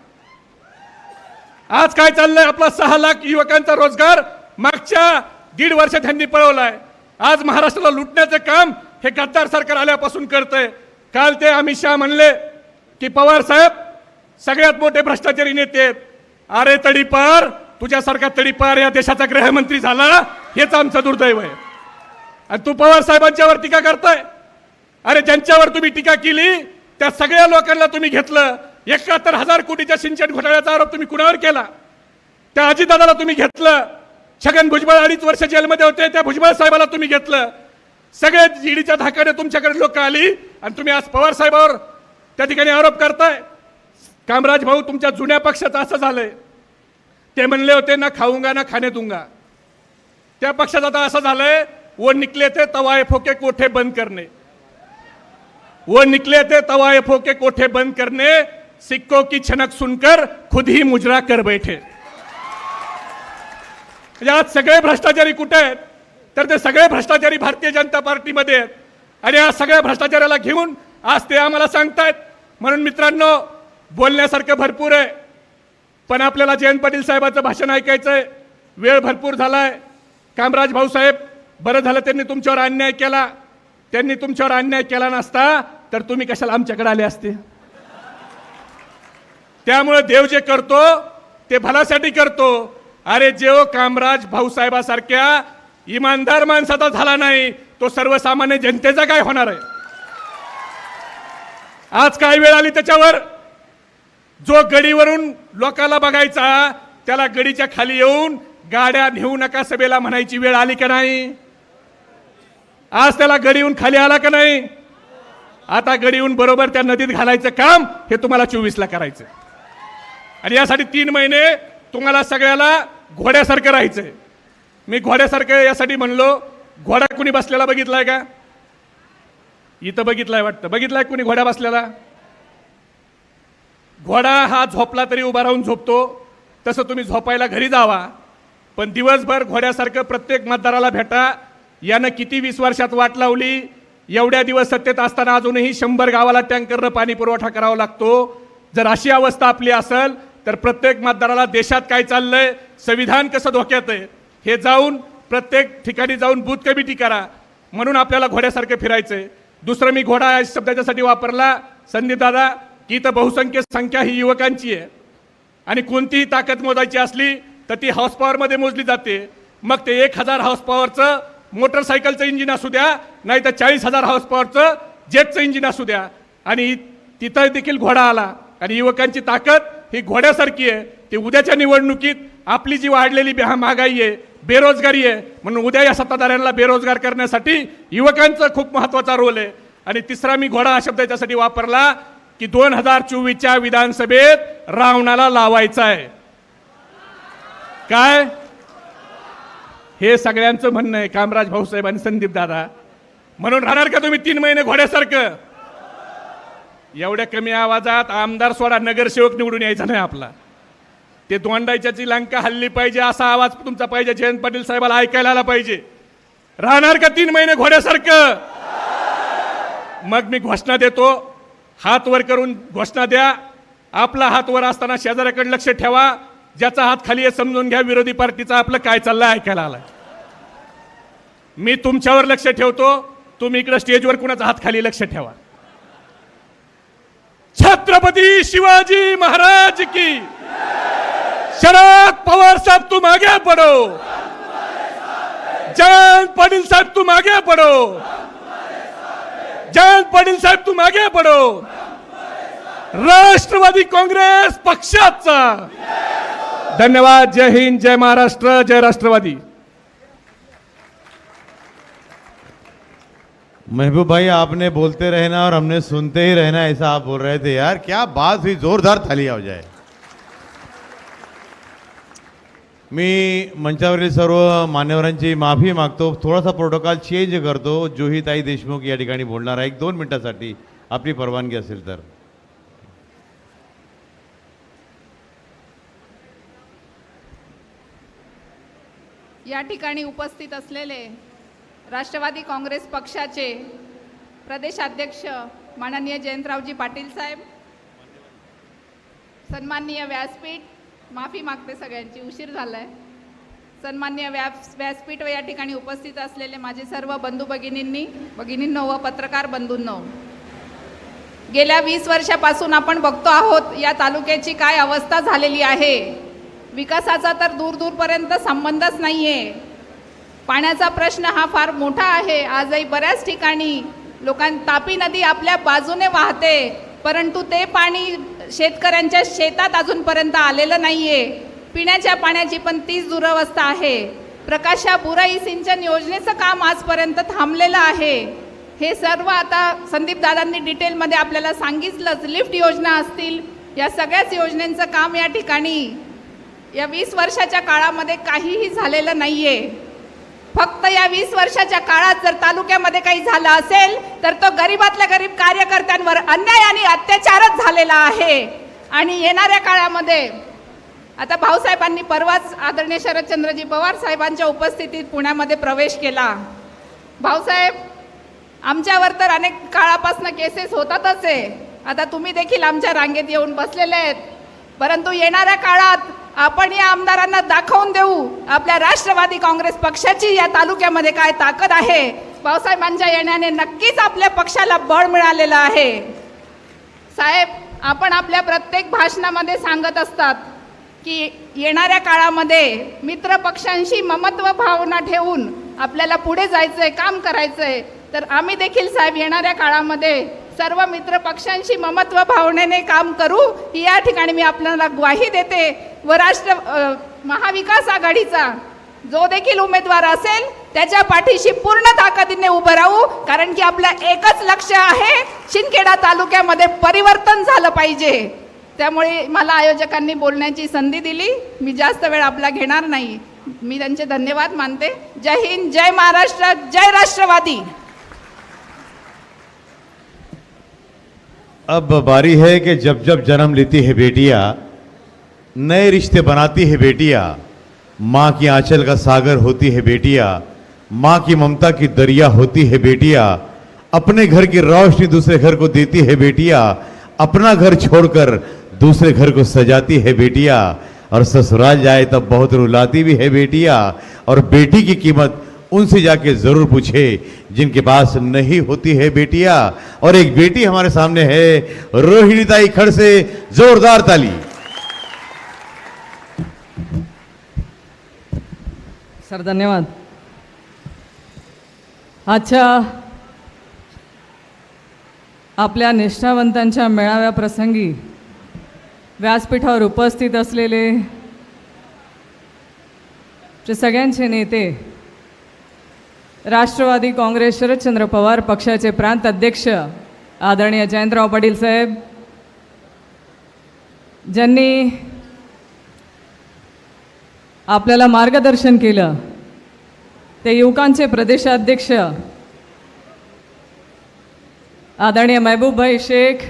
आज काय चाललंय, आपला 6 लाख युवकांचा रोजगार मागच्या 1.5 वर्षात त्यांनी पळवलाय. आज महाराष्ट्राला लुटण्याचं काम हे गद्दार सरकार आल्यापासून करतंय. काल ते अमित शहा म्हणले की पवार साहेब सगळ्यात मोठे भ्रष्टाचारी नेते आहेत. अरे तडीपार, तुझ्यासारखा तडीपार या देशाचा गृहमंत्री झाला हेच आमचं दुर्दैव आहे. आणि तू पवार साहेबांच्यावर टीका करताय. अरे ज्यांच्यावर तुम्ही टीका केली त्या सगळ्या लोकांना तुम्ही घेतलं. 71,000 कोटीच्या सिंचन घोटाळ्याचा आरोप तुम्ही कुणावर केला? त्या अजितदादाला तुम्ही घेतलं. छगन भुजबळ 2.5 वर्ष जेलमध्ये होते, त्या भुजबळ साहेबाला तुम्ही घेतलं. सगळे ईडीच्या धाकाने तुमच्याकडे लोक आली आणि तुम्ही आज पवार साहेबावर त्या ठिकाणी आरोप करताय. कामराज भाऊ, तुमच्या जुन्या पक्षाचं असं झालंय. ते म्हणले होते ना खाऊंगा ना खाने दूंगा. त्या पक्षाचं आता असं झालंय, वो निकले थे तवाए फोके कोठे बंद करने, वो निकले थे तवाए फोके कोठे बंद करने, सिक्कों की छनक सुनकर खुद ही मुजरा कर बैठे. आज सगळे भ्रष्टाचारी कुठे आहेत? तर ते सगळे भ्रष्टाचारी भारतीय जनता पार्टीमध्ये आहेत. आणि या सगळ्या भ्रष्टाचाराला घेऊन आज ते आम्हाला सांगतायत. म्हणून मित्रांनो, बोलण्यासारखं भरपूर आहे, पण आपल्याला जयंत पाटील साहेबांचं भाषण ऐकायचंय. वेळ भरपूर झालाय. कामराज भाऊसाहेब, बरं झालं त्यांनी तुमच्यावर अन्याय केला. त्यांनी तुमच्यावर अन्याय केला नसता तर तुम्ही कशाला आमच्याकडे आले असते? त्यामुळे देव जे करतो ते भल्यासाठी करतो. अरे जेव कामराज भाऊसाहेबासारख्या इमानदार माणसाचा झाला नाही, तो सर्वसामान्य जनतेचा काय होणार आहे? आज काय वेळ आली त्याच्यावर? जो गडीवरून लोकाला बघायचा त्याला गडीच्या खाली येऊन गाड्या नेऊ नका सभेला म्हणायची वेळ आली का नाही? आज त्याला गडीहून खाली आला का नाही? आता गडीहून बरोबर त्या नदीत घालायचं काम हे तुम्हाला 24ला करायचं. आणि यासाठी 3 महिने तुम्हाला सगळ्याला घोड्यासारखं राहायचंय. मी घोड्यासारखं यासाठी म्हणलो, घोडा कुणी बसलेला बघितलाय का? इथं बघितलाय वाटतं. बघितलाय कुणी घोडा बसलेला? घोडा हा झोपला तरी उभा राहून झोपतो, तसं तुम्ही झोपायला घरी जावा, पण दिवसभर घोड्यासारखं प्रत्येक मतदाराला भेटा. यानं किती 20 वर्षात वाट लावली. एवढ्या दिवस सत्तेत असताना अजूनही 100 गावाला टँकरनं पाणी पुरवठा करावा लागतो. जर अशी अवस्था आपली असेल तर प्रत्येक मतदाराला देशात काय चाललंय, संविधान कसं धोक्यात आहे हे जाऊन प्रत्येक ठिकाणी जाऊन बूथ कमिटी करा. म्हणून आपल्याला घोड्यासारखं फिरायचंय. दुसरं मी घोडा या शब्दाच्यासाठी वापरला संदीप दादा, की इथं बहुसंख्य संख्या ही युवकांची आहे आणि कोणतीही ताकद मोजायची असली तर ती हॉर्स पॉवरमध्ये मोजली जाते. मग ते 1,000 हॉर्स पॉवरचं मोटरसायकलचं इंजिन असू द्या, नाही तर 40,000 हॉर्स पॉवरचं जेटचं इंजिन असू द्या. आणि तिथं देखील घोडा आला. आणि युवकांची ताकद ही घोड्यासारखी आहे. ती उद्याच्या निवडणुकीत आपली जी वाढलेली महागाई आहे, बेरोजगारी आहे, म्हणून उद्या या सत्ताधाऱ्यांना बेरोजगार करण्यासाठी युवकांचा खूप महत्त्वाचा रोल आहे. आणि तिसरा मी घोडा हा शब्द याच्यासाठी वापरला की 2024च्या विधानसभेत रावणाला लावायचा आहे. काय हे सगळ्यांचं म्हणणं आहे, कामराज भाऊसाहेब आणि संदीप दादा. म्हणून राहणार का तुम्ही 3 महिने घोड्यासारखं? एवढ्या कमी आवाजात आमदार सोडा, नगरसेवक निवडून यायचा नाही आपला. ते दोंडायच्याची लंका हल्ली पाहिजे असा आवाज तुमचा पाहिजे. जयंत पाटील साहेबाला ऐकायला आला पाहिजे. राहणार का 3 महिने घोड्यासारखं? मग मी घोषणा देतो, हात वर करून घोषणा द्या. आपला हात वर असताना शेजाऱ्याकडे लक्ष ठेवा. ज्याचा हात खाली आहे समजून घ्या, विरोधी पार्टीचा आपलं काय चाललंय ऐकायला आलाय. मी तुमच्यावर लक्ष ठेवतो, तुम्ही इकडे स्टेजवर कुणाचा हात खाली लक्ष ठेवा. छत्रपती शिवाजी महाराज की. शरद पवार साहब तुम आगे बढ़ो. जयंत पाटील साहब तुम आगे बढ़ो. जयंत पाटील साहेब तुम आगे बढ़ो. राष्ट्रवादी काँग्रेस पक्षाचा धन्यवाद. जय हिंद, जय महाराष्ट्र, जय राष्ट्रवादी. महबूब भाई, आपने बोलते रहना और हमने सुनते ही रहना, ऐसा आप बोल रहे थे यार। क्या बात हुई, जोरदार थालियां हो जाए। मी मंचावरील सर्व मान्यवरांची माफी मागतो, थोडासा प्रोटोकॉल चेंज करतो। जुहीताई देशमुख या ठिकाणी बोलणार आहे 1-2 मिनिटासाठी, आपली परवानगी असेल तर। या ठिकाणी उपस्थित असलेले राष्ट्रवादी काँग्रेस पक्षाचे प्रदेशाध्यक्ष माननीय जयंतरावजी पाटील साहेब, सन्माननीय व्यासपीठ, माफी मागते सगळ्यांची, उशीर झालाय। सन्माननीय व्यासपीठ व या ठिकाणी उपस्थित असलेले माझे सर्व बंधू भगिनींनो व पत्रकार बंधूंनो, गेल्या 20 वर्षापासून आपण बघतो आहोत या तालुक्याची काय अवस्था झालेली आहे। विकासाचा तर दूरपर्यंत संबंधच नाहीये। पाण्याचा प्रश्न हा फार मोठा आहे। आजही बऱ्याच ठिकाणी तापी नदी आपल्या बाजूने वाहते, परंतु ते पाणी शेतकऱ्यांच्या शेतात अजूनपर्यंत आलेलं नाहीये। पिण्याच्या पाण्याची पण तीच दुरवस्था आहे। प्रकाशा बुराई सिंचन योजनेचं काम आजपर्यंत थांबलेलं आहे। हे सर्व आता संदीप दादांनी डिटेलमध्ये आपल्याला सांगितलंच। लिफ्ट योजना असतील, या सगळ्याच योजनांचं काम या ठिकाणी या 20 वर्षाच्या काळामध्ये काहीही झालेलं नाहीये। फक्त या 20 वर्षाच्या काळात जर तालुक्यामध्ये काही झालं असेल तर तो गरीबातल्या गरीब कार्यकर्त्यांवर अन्याय आणि अत्याचारच झालेला आहे। आणि येणाऱ्या काळामध्ये आता भाऊसाहेबांनी परवाच आदरणीय शरदचंद्रजी पवार साहेबांच्या उपस्थितीत पुण्यामध्ये प्रवेश केला। भाऊसाहेब, आमच्यावर तर अनेक काळापासून केसेस होतातच आहे। आता तुम्ही देखील आमच्या रांगेत येऊन बसलेले आहेत, परंतु येणाऱ्या काळात आपण या आमदारांना दाखवून देऊ आपल्या राष्ट्रवादी काँग्रेस पक्षाची या तालुक्यामध्ये काय ताकद आहे। भाऊसाहेबांच्या येण्याने नक्कीच आपल्या पक्षाला बळ मिळालेलं आहे। साहेब, आपण आपल्या प्रत्येक भाषणामध्ये सांगत असतात की येणाऱ्या काळामध्ये मित्र पक्षांशी ममत्व भावना ठेवून आपल्याला पुढे जायचंय, काम करायचंय। तर आम्ही देखील साहेब येणाऱ्या काळामध्ये सर्व मित्र पक्षांशी ममत्व भावनेने काम करू, ही या ठिकाणी मी आपल्याला ग्वाही देते। व महाविकास आघाडीचा जो देखील उमेदवार असेल त्याच्या पाठीशी पूर्ण ताकदीने उभं राहू, कारण की आपलं एकच लक्ष्य आहे, शिंदखेडा तालुक्यामध्ये परिवर्तन झालं पाहिजे। त्यामुळे मला आयोजकांनी बोलण्याची संधी दिली, मी जास्त वेळ आपला घेणार नाही। मी त्यांचे धन्यवाद मानते। जय हिंद, जय महाराष्ट्र, जय राष्ट्रवादी। अब बारी है कि जब जब जन्म लेती है बेटियां, नए रिश्ते बनाती है बेटियां, माँ की आंचल का सागर होती है बेटियां, माँ की ममता की दरिया होती है बेटियां, अपने घर की रोशनी दूसरे घर को देती है बेटियां, अपना घर छोड़कर दूसरे घर को सजाती है बेटियां, और ससुराल जाए तब बहुत रुलाती भी है बेटियां। और बेटी की कीमत उनसे जाके जरूर पूछे जिनके पास नहीं होती है बेटियां। और एक बेटी हमारे सामने है, रोहिणीताई खड़से, जोरदार ताली। सर धन्यवाद। आजच्या आपल्या निष्ठावंतांच्या मेळाव्या प्रसंगी व्यासपीठावर उपस्थित असलेले जे सगळ्यांचे नेते, राष्ट्रवादी काँग्रेस शरदचंद्र पवार पक्षाचे प्रांत अध्यक्ष आदरणीय जयंतराव पाटील साहेब, ज्यांनी आपल्याला मार्गदर्शन केलं, ते युवकांचे प्रदेशाध्यक्ष आदरणीय महबूब भाई शेख,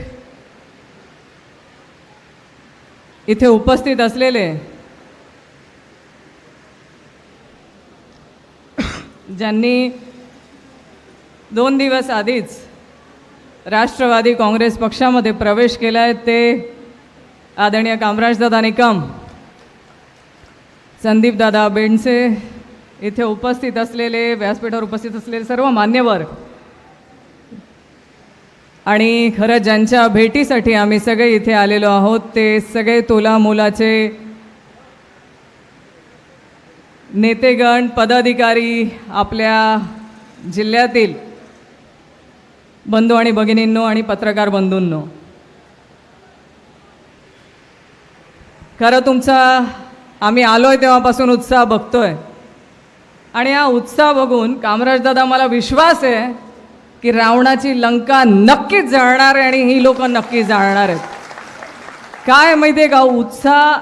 इथे उपस्थित असलेले ज्यांनी 2 दिवस आधीच राष्ट्रवादी काँग्रेस पक्षामध्ये प्रवेश केला आहे, ते आदरणीय कामराजदादा निकम, संदीपदादा बेंडसे, इथे उपस्थित असलेले व्यासपीठावर उपस्थित असलेले सर्व मान्यवर, आणि खरं ज्यांच्या भेटीसाठी आम्ही सगळे इथे आलेलो आहोत ते सगळे तोला मोलाचे नेतेगण, पदाधिकारी, आपल्या जिल्ह्यातील बंधू आणि भगिनींनो आणि पत्रकार बंधूंनो, खरं तुमचा आम्ही आलोय तेव्हापासून उत्साह बघतोय, आणि हा उत्साह बघून कामराजदादा, मला विश्वास आहे की रावणाची लंका नक्कीच जळणार आहे आणि ही लोक नक्की जाळणार आहेत. काय माहिती आहे का, उत्साह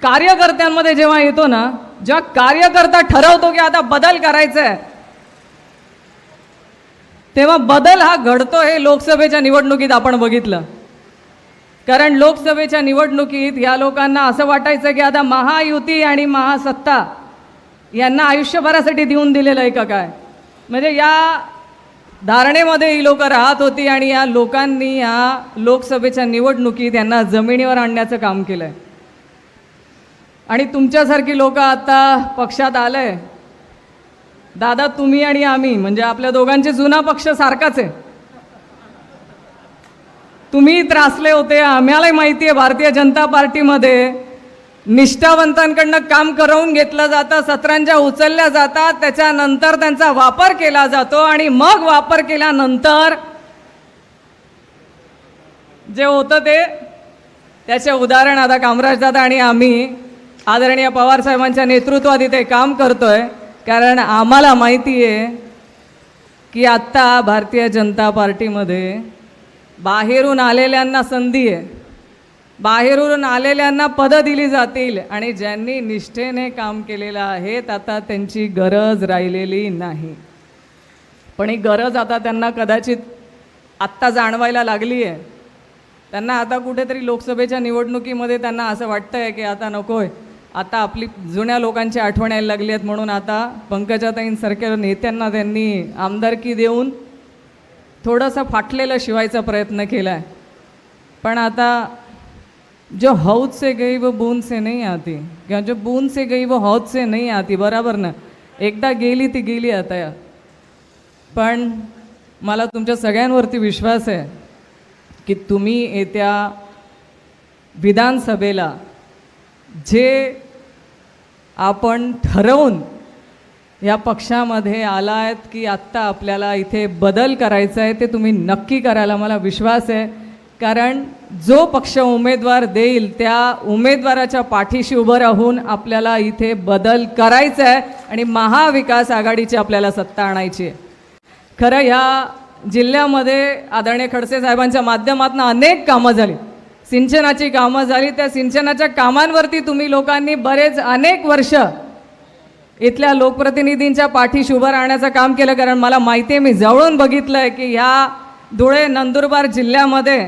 कार्यकर्त्यांमध्ये जेव्हा येतो ना, जेव्हा कार्यकर्ता ठरवतो की आता बदल करायचा आहे, तेव्हा बदल हा घडतो. हे लोकसभेच्या निवडणुकीत आपण बघितलं. कारण लोकसभेच्या निवडणुकीत या लोकांना असं वाटायचं की आता महायुती आणि महासत्ता यांना आयुष्यभरासाठी देऊन दिलेलं आहे का काय, म्हणजे या धारणेमध्ये ही लोक राहत होती आणि या लोकांनी या लोकसभेच्या निवडणुकीत यांना जमिनीवर आणण्याचं काम केलं आहे. आणि तुमच्यासारखी लोक आता पक्षात आलंय. दादा, तुम्ही आणि आम्ही म्हणजे आपल्या दोघांचे जुना पक्ष सारखाच आहे. तुम्ही त्रासले होते, आम्हालाही माहिती आहे. भारतीय जनता पार्टीमध्ये निष्ठावंतांकडनं काम करवून घेतलं जातं, सतरंजा उचलल्या जातात, त्याच्यानंतर त्यांचा वापर केला जातो आणि मग वापर केल्यानंतर जे होतं ते त्याचे उदाहरण आता कामराजदादा आणि आम्ही आदरणीय पवार साहेबांच्या नेतृत्वात इथे काम करतोय. कारण आम्हाला माहिती आहे की आत्ता भारतीय जनता पार्टीमध्ये बाहेरून आलेल्यांना संधी आहे, बाहेरून आलेल्यांना पदं दिली जातील आणि ज्यांनी निष्ठेने काम केलेलं आहे आता त्यांची गरज राहिलेली नाही. पण ही गरज आता त्यांना कदाचित आत्ता जाणवायला लागली आहे. त्यांना आता कुठेतरी लोकसभेच्या निवडणुकीमध्ये त्यांना असं वाटतं आहे की आता नकोय, आता आपली जुन्या लोकांची आठवण यायला लागली आहेत, म्हणून आता पंकजाताईंसारख्या नेत्यांना त्यांनी आमदारकी देऊन थोडंसं फाटलेलं शिवायचा प्रयत्न केला आहे. पण आता जो हौद से गई वो बूंद से नहीं आती, किंवा जो बूंद से गई वो हौद से नहीं आती, बराबर ना. एकदा गेली ती गेली आता. पण मला तुमच्या सगळ्यांवरती विश्वास आहे की तुम्ही येत्या विधानसभेला जे आपण ठरवून या पक्षामध्ये आलात की आत्ता आपल्याला इथे बदल करायचा आहे ते तुम्ही नक्की करायला मला विश्वास आहे. कारण जो पक्ष उमेदवार देईल त्या उमेदवाराच्या पाठीशी उभं राहून आपल्याला इथे बदल करायचा आहे आणि महाविकास आघाडीची आपल्याला सत्ता आणायची आहे. खरं ह्या जिल्ह्यामध्ये आदरणीय खडसे साहेबांच्या माध्यमातून अनेक कामं झाली, सिंचनाची कामं झाली. त्या सिंचनाच्या कामांवरती तुम्ही लोकांनी बरेच अनेक वर्ष इथल्या लोकप्रतिनिधींच्या पाठीशी उभं राहण्याचं काम केलं. कारण मला माहिती आहे, मी जवळून बघितलं आहे की ह्या धुळे नंदुरबार जिल्ह्यामध्ये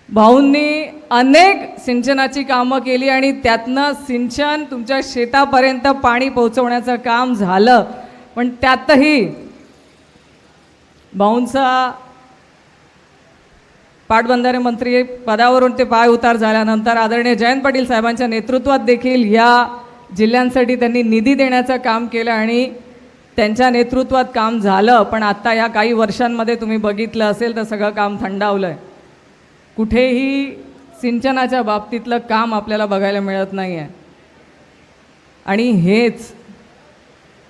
भाऊंनी अनेक सिंचनाची कामं केली आणि त्यातनं सिंचन तुमच्या शेतापर्यंत पाणी पोहोचवण्याचं काम झालं. पण त्यातही भाऊंचा पाटबंधारे मंत्री पदावरून ते पाय उतार झाल्यानंतर आदरणीय जयंत पाटील साहेबांच्या नेतृत्वात देखील या जिल्ह्यांसाठी त्यांनी निधी देण्याचं काम केलं आणि त्यांच्या नेतृत्वात काम झालं. पण आत्ता या काही वर्षांमध्ये तुम्ही बघितलं असेल तर सगळं काम थंडावलं आहे. कुठेही सिंचनाच्या बाबतीतलं काम आपल्याला बघायला मिळत नाही आहे. आणि हेच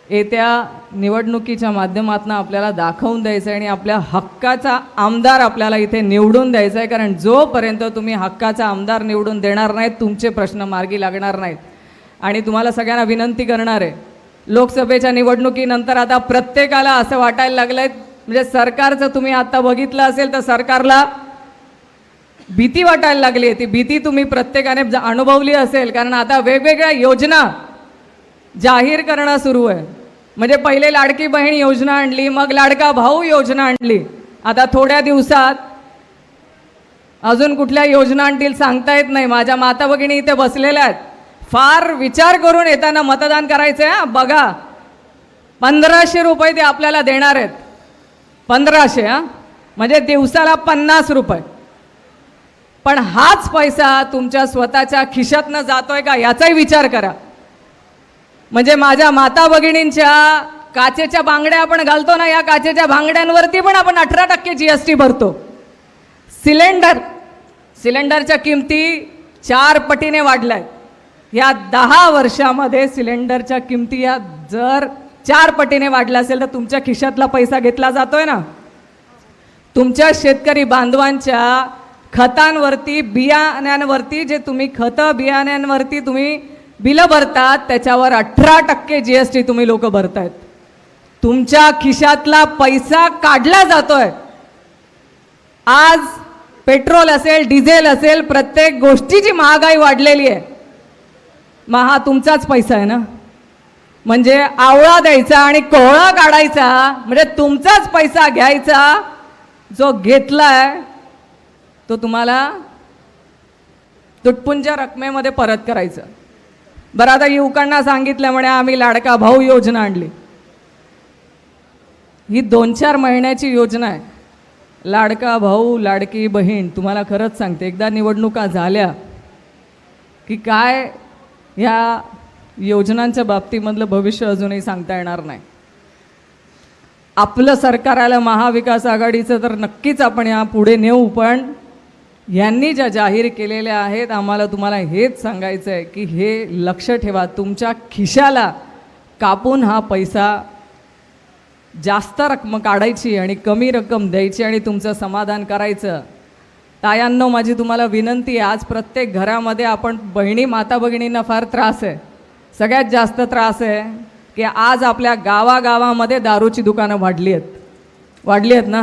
येत्या निवडणुकीच्या माध्यमातून आपल्याला दाखवून द्यायचं आहे आणि आपल्या हक्काचा आमदार आपल्याला इथे निवडून द्यायचा आहे. कारण जोपर्यंत तुम्ही हक्काचा आमदार निवडून देणार नाहीत तुमचे प्रश्न मार्गी लागणार नाहीत. आणि तुम्हाला सगळ्यांना विनंती करणार आहे, लोकसभेच्या निवडणुकीनंतर आता प्रत्येकाला असं वाटायला लागलं आहे, म्हणजे सरकारचं तुम्ही आता बघितलं असेल तर सरकारला भीती वाटायला लागली आहे. ती भीती तुम्ही प्रत्येकाने अनुभवली असेल. कारण आता वेगवेगळ्या योजना जाहीर करणं सुरू आहे. म्हणजे पहिले लाडकी बहीण योजना आणली, मग लाडका भाऊ योजना आणली, आता थोड्या दिवसात अजून कुठल्या योजना आणतील सांगता येत नाही. माझ्या माता भगिनी इथे बसलेल्या आहेत, फार विचार करून येताना मतदान करायचं आहे. बघा, 1500 रुपये ते आपल्याला देणार आहेत. 1500 म्हणजे दिवसाला 50 रुपये. पण हाच पैसा तुमच्या स्वतःच्या खिशातनं जातोय का याचाही विचार करा. म्हणजे माझ्या माता भगिनींच्या काचेच्या बांगड्या आपण घालतो ना, या काचेच्या बांगड्यांवरती पण आपण 18% GST भरतो. सिलेंडरच्या किमती 4 पटीने वाढल्या आहेत. या 10 वर्षामध्ये सिलेंडरच्या किमती या जर 4 पटीने वाढल्या असेल तर तुमच्या खिशातला पैसा घेतला जातोय ना. तुमच्या शेतकरी बांधवांच्या खतांवरती, बियाण्यांवरती, जे तुम्ही खतं बियाण्यांवरती तुम्ही बिलं भरतात त्याच्यावर 18% GST तुम्ही लोक भरतायत. तुमच्या खिशातला पैसा काढला जातोय. आज पेट्रोल असेल, डिझेल असेल, प्रत्येक गोष्टीची महागाई वाढलेली आहे. मग हा तुमचाच पैसा आहे ना. म्हणजे आवळा द्यायचा आणि कोहळा काढायचा, म्हणजे तुमचाच पैसा घ्यायचा. जो घेतलाय तो तुम्हाला तुटपुंच्या रकमेमध्ये परत करायचं. बरं, आता युवकांना सांगितलं म्हणे आम्ही लाडका भाऊ योजना आणली. ही 2-4 महिन्याची योजना आहे. लाडका भाऊ, लाडकी बहीण, तुम्हाला खरंच सांगते, एकदा निवडणुका झाल्या की काय ह्या योजनांच्या बाबतीमधलं भविष्य अजूनही सांगता येणार नाही. आपलं सरकार आलं महाविकास आघाडीचं तर नक्कीच आपण या पुढे नेऊ. पण यांनी ज्या जाहीर केलेल्या आहेत, आम्हाला तुम्हाला हेच सांगायचं आहे की हे लक्ष ठेवा. तुमच्या खिशाला कापून हा पैसा जास्त रक्कम काढायची आणि कमी रक्कम द्यायची आणि तुमचं समाधान करायचं. तायांनो, माझी तुम्हाला विनंती आहे, आज प्रत्येक घरामध्ये आपण बहिणी, माता भगिनींना फार त्रास आहे. सगळ्यात जास्त त्रास आहे की आज आपल्या गावागावामध्ये दारूची दुकानं वाढली आहेत ना.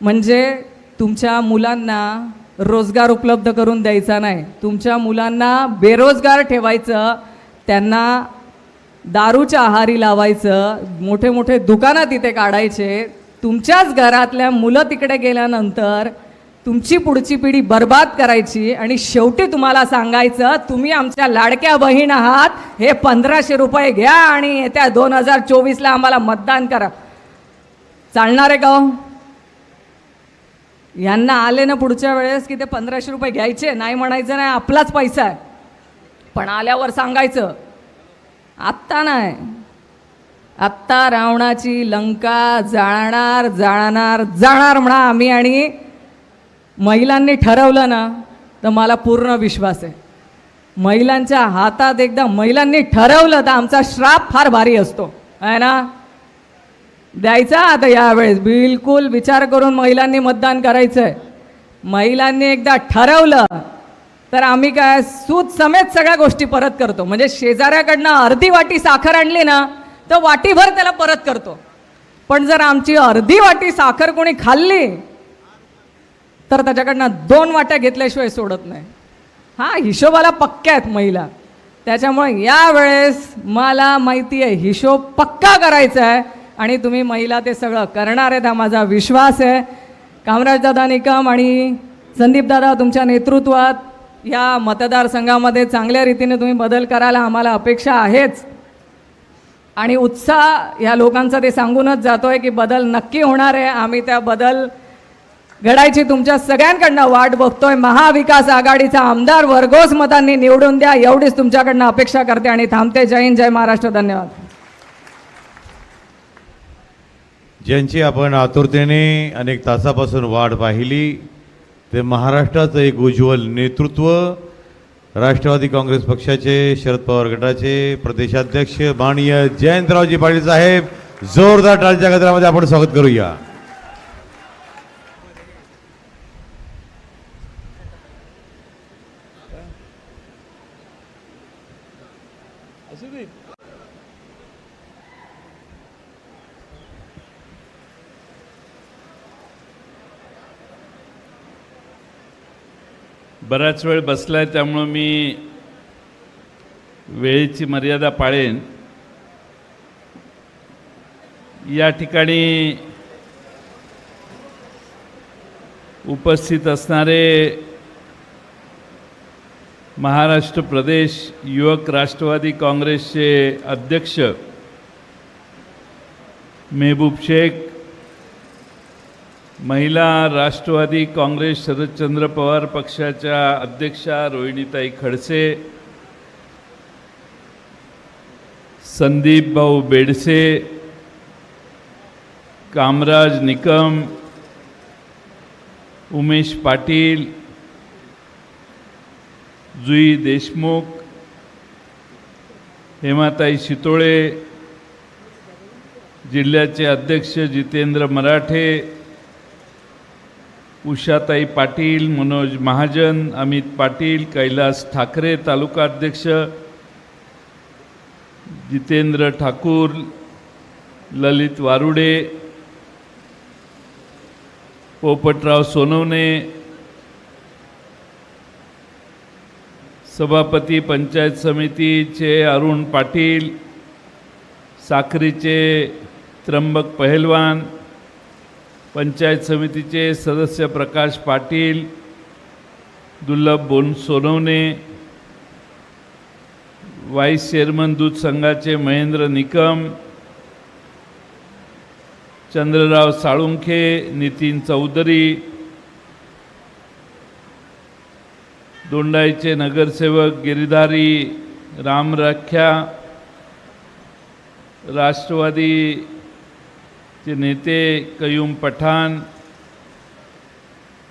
म्हणजे तुमच्या मुलांना रोजगार उपलब्ध करून द्यायचा नाही, तुमच्या मुलांना बेरोजगार ठेवायचं, त्यांना दारूच्या आहारी लावायचं, मोठे मोठे दुकानं तिथे काढायचे. तुमच्याच घरातल्या मुलं तिकडे गेल्यानंतर तुमची पुढची पिढी बर्बाद करायची आणि शेवटी तुम्हाला सांगायचं तुम्ही आमच्या लाडक्या बहीण आहात, हे 1500 रुपये घ्या आणि येत्या 2024ला आम्हाला मतदान करा. चालणार आहे का हो? यांना आले ना पुढच्या वेळेस की ते 1500 रुपये घ्यायचे, नाही म्हणायचं नाही, आपलाच पैसा आहे. पण आल्यावर सांगायचं आत्ता नाही, आत्ता रावणाची लंका जाणार म्हणा आम्ही. आणि महिलांनी ठरवलं ना तर मला पूर्ण विश्वास आहे, महिलांच्या हातात एकदा महिलांनी ठरवलं तर आमचा श्राप फार भारी असतो, आहे ना. द्यायचा आता यावेळेस बिलकुल विचार करून महिलांनी मतदान करायचं आहे. महिलांनी एकदा ठरवलं तर आम्ही काय सूद समेत सगळ्या गोष्टी परत करतो. म्हणजे शेजाऱ्याकडनं अर्धी वाटी साखर आणली ना तर वाटीभर त्याला परत करतो. पण जर आमची अर्धी वाटी साखर कोणी खाल्ली तर त्याच्याकडनं 2 वाट्या घेतल्याशिवाय सोडत नाही. हा हिशोबाला पक्क्या आहेत महिला. त्याच्यामुळे यावेळेस मला माहिती आहे हिशोब पक्का करायचा आहे आणि तुम्ही महिला ते सगळं करणार आहेत, हा माझा विश्वास आहे. कामराजदादा निकम आणि संदीपदादा तुमच्या नेतृत्वात या मतदारसंघामध्ये चांगल्या रीतीने तुम्ही बदल करायला आम्हाला अपेक्षा आहेच. आणि उत्साह या लोकांचा ते सांगूनच जातोय की बदल नक्की होणार आहे. आम्ही त्या बदल घडायची तुमच्या सगळ्यांकडनं वाट बघतोय. महाविकास आघाडीचा आमदार भरघोस मतांनी निवडून द्या, एवढीच तुमच्याकडनं अपेक्षा करते आणि थांबते. जय हिंद, जय महाराष्ट्र. धन्यवाद. ज्यांची आपण आतुरतेने अनेक तासापासून वाट पाहिली ते महाराष्ट्राचं एक उज्ज्वल नेतृत्व, राष्ट्रवादी काँग्रेस पक्षाचे शरद पवार गटाचे प्रदेशाध्यक्ष माननीय जयंतरावजी पाटील साहेब, जोरदार टाळीच्या गजरामध्ये आपण स्वागत करूया. बराच वेळ बसलाय त्यामुळं मी वेळेची मर्यादा पाळेन. या ठिकाणी उपस्थित असणारे महाराष्ट्र प्रदेश युवक राष्ट्रवादी काँग्रेसचे अध्यक्ष मेहबूब शेख, महिला राष्ट्रवादी काँग्रेस शरदचंद्र पवार पक्षाच्या अध्यक्षा रोहिणीताई खडसे, संदीप भाऊ बेडसे, कामराज निकम, उमेश पाटील, जुई देशमुख, हेमाताई शितोळे, जिल्ह्याचे अध्यक्ष जितेंद्र मराठे, उषाताई पाटील, मनोज महाजन, अमित पाटील, कैलास ठाकरे, तालुका अध्यक्ष जितेंद्र ठाकूर, ललित वारुडे, पोपटराव सोनवणे, सभापती पंचायत समितीचे अरुण पाटील, साक्रीचे त्र्यंबक पहलवान, पंचायत समितीचे सदस्य प्रकाश पाटील, दुर्लभ सोनवणे, वाईस चेअरमन दूध संघाचे महेंद्र निकम, चंद्रराव साळुंखे, नितीन चौधरी, दोंडाईचे नगरसेवक गिरिधारी राम राख्या, राष्ट्रवादीचे नेते कयूम पठाण,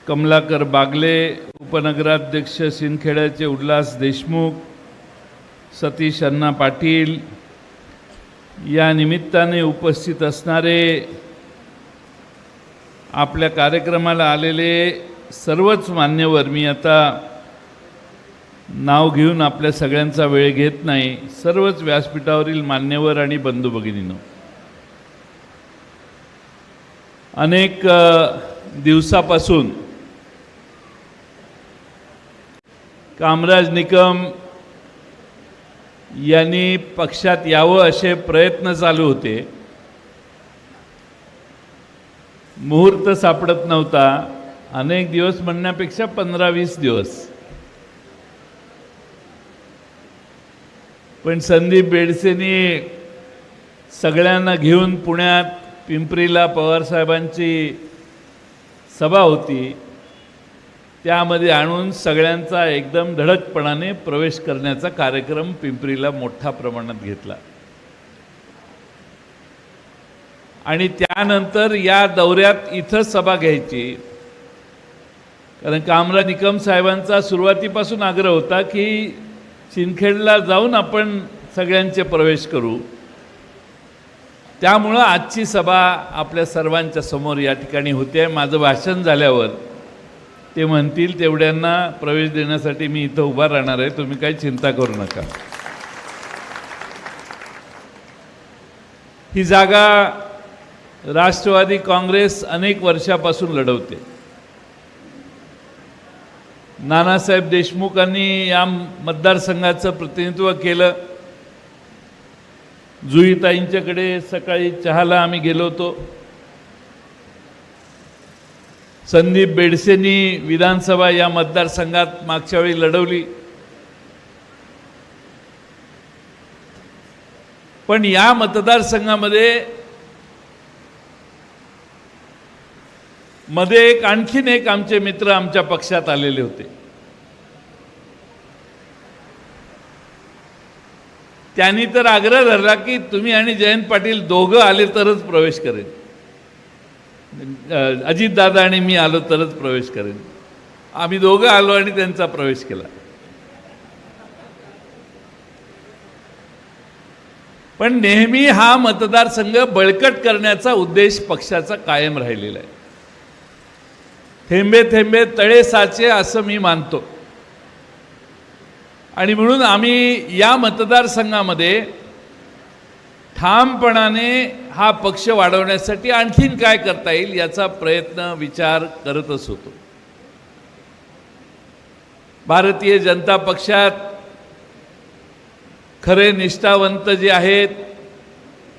कमलाकर बागले, उपनगराध्यक्ष सिंदखेड्याचे उल्हास देशमुख, सतीश अण्णा पाटील, या निमित्ताने उपस्थित असणारे आपल्या कार्यक्रमाला आलेले सर्वच मान्यवर, मी आता नाव घेऊन आपल्या सगळ्यांचा वेळ घेत नाही, सर्वच व्यासपीठावरील मान्यवर आणि बंधू भगिनींनो, अनेक दिवसापासून कामराज निकम यांनी पक्षात यावं असे प्रयत्न चालू होते, मुहूर्त सापडत नव्हता. अनेक दिवस म्हणण्यापेक्षा 15-20 दिवस. पण संदीप बेडसेंनी सगळ्यांना घेऊन पुण्यात पिंपरीला पवारसाहेबांची सभा होती, त्यामध्ये आणून सगळ्यांचा एकदम धडकपणाने प्रवेश करण्याचा कार्यक्रम पिंपरीला मोठ्या प्रमाणात घेतला. आणि त्यानंतर या दौऱ्यात इथं सभा घ्यायची, कारण कामराज निकम साहेबांचा सुरुवातीपासून आग्रह होता की सिंदखेडला जाऊन आपण सगळ्यांचे प्रवेश करू. त्यामुळं आजची सभा आपल्या सर्वांच्या समोर या ठिकाणी होते. माझं भाषण झाल्यावर ते म्हणतील तेवढ्यांना प्रवेश देण्यासाठी मी इथं उभा राहणार आहे, तुम्ही काही चिंता करू नका. ही जागा राष्ट्रवादी काँग्रेस अनेक वर्षापासून लढवते. नानासाहेब देशमुखांनी या मतदारसंघाचं प्रतिनिधित्व केलं. जुईताईंच्याकडे सकाळी चहाला आम्ही गेलो होतो. संदीप बेडसेंनी विधानसभा या मतदारसंघात मागच्या वेळी लढवली. पण या मतदारसंघामध्ये आणखीन एक आमचे मित्र आमच्या पक्षात आलेले होते. त्यांनी तर आग्रह धरला की तुम्ही आणि जयंत पाटील दोघं आले तरच प्रवेश करेन, अजितदादा आणि मी आलो तरच प्रवेश करेन. आम्ही दोघं आलो आणि त्यांचा प्रवेश केला. पण नेहमी हा मतदारसंघ बळकट करण्याचा उद्देश पक्षाचा कायम राहिलेला आहे. थेंबे थेंबे तळे साचे असं मी मानतो. आणि म्हणून आम्ही या मतदारसंघामध्ये ठामपणाने हा पक्ष वाढवण्यासाठी आणखीन काय करता येईल याचा प्रयत्न विचार करतच होतो. भारतीय जनता पक्षात खरे निष्ठावंत जे आहेत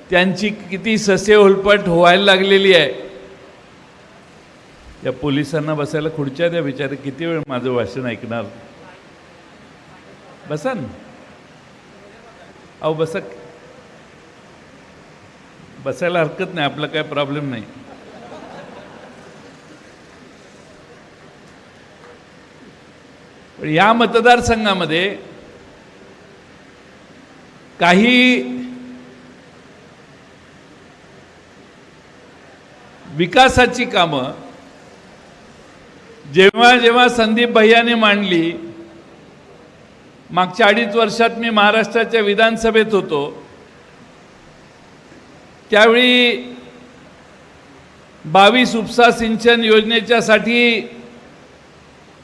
त्यांची किती ससेहोलपट व्हायला लागलेली आहे. या पोलिसांना बसायला खुर्च्या द्या, बिचारे किती वेळ माझं भाषण ऐकणार. बसा ना, अहो बसा, बसायला हरकत नाही, आपला काय प्रॉब्लेम नाही. पण या मतदारसंघामध्ये काही विकासाची कामं जेव्हा जेव्हा संदीप भैयाने मांडली, मागच्या 2.5 वर्षात मी महाराष्ट्राच्या विधानसभेत होतो, त्यावेळी 22 उपसा सिंचन योजनेच्यासाठी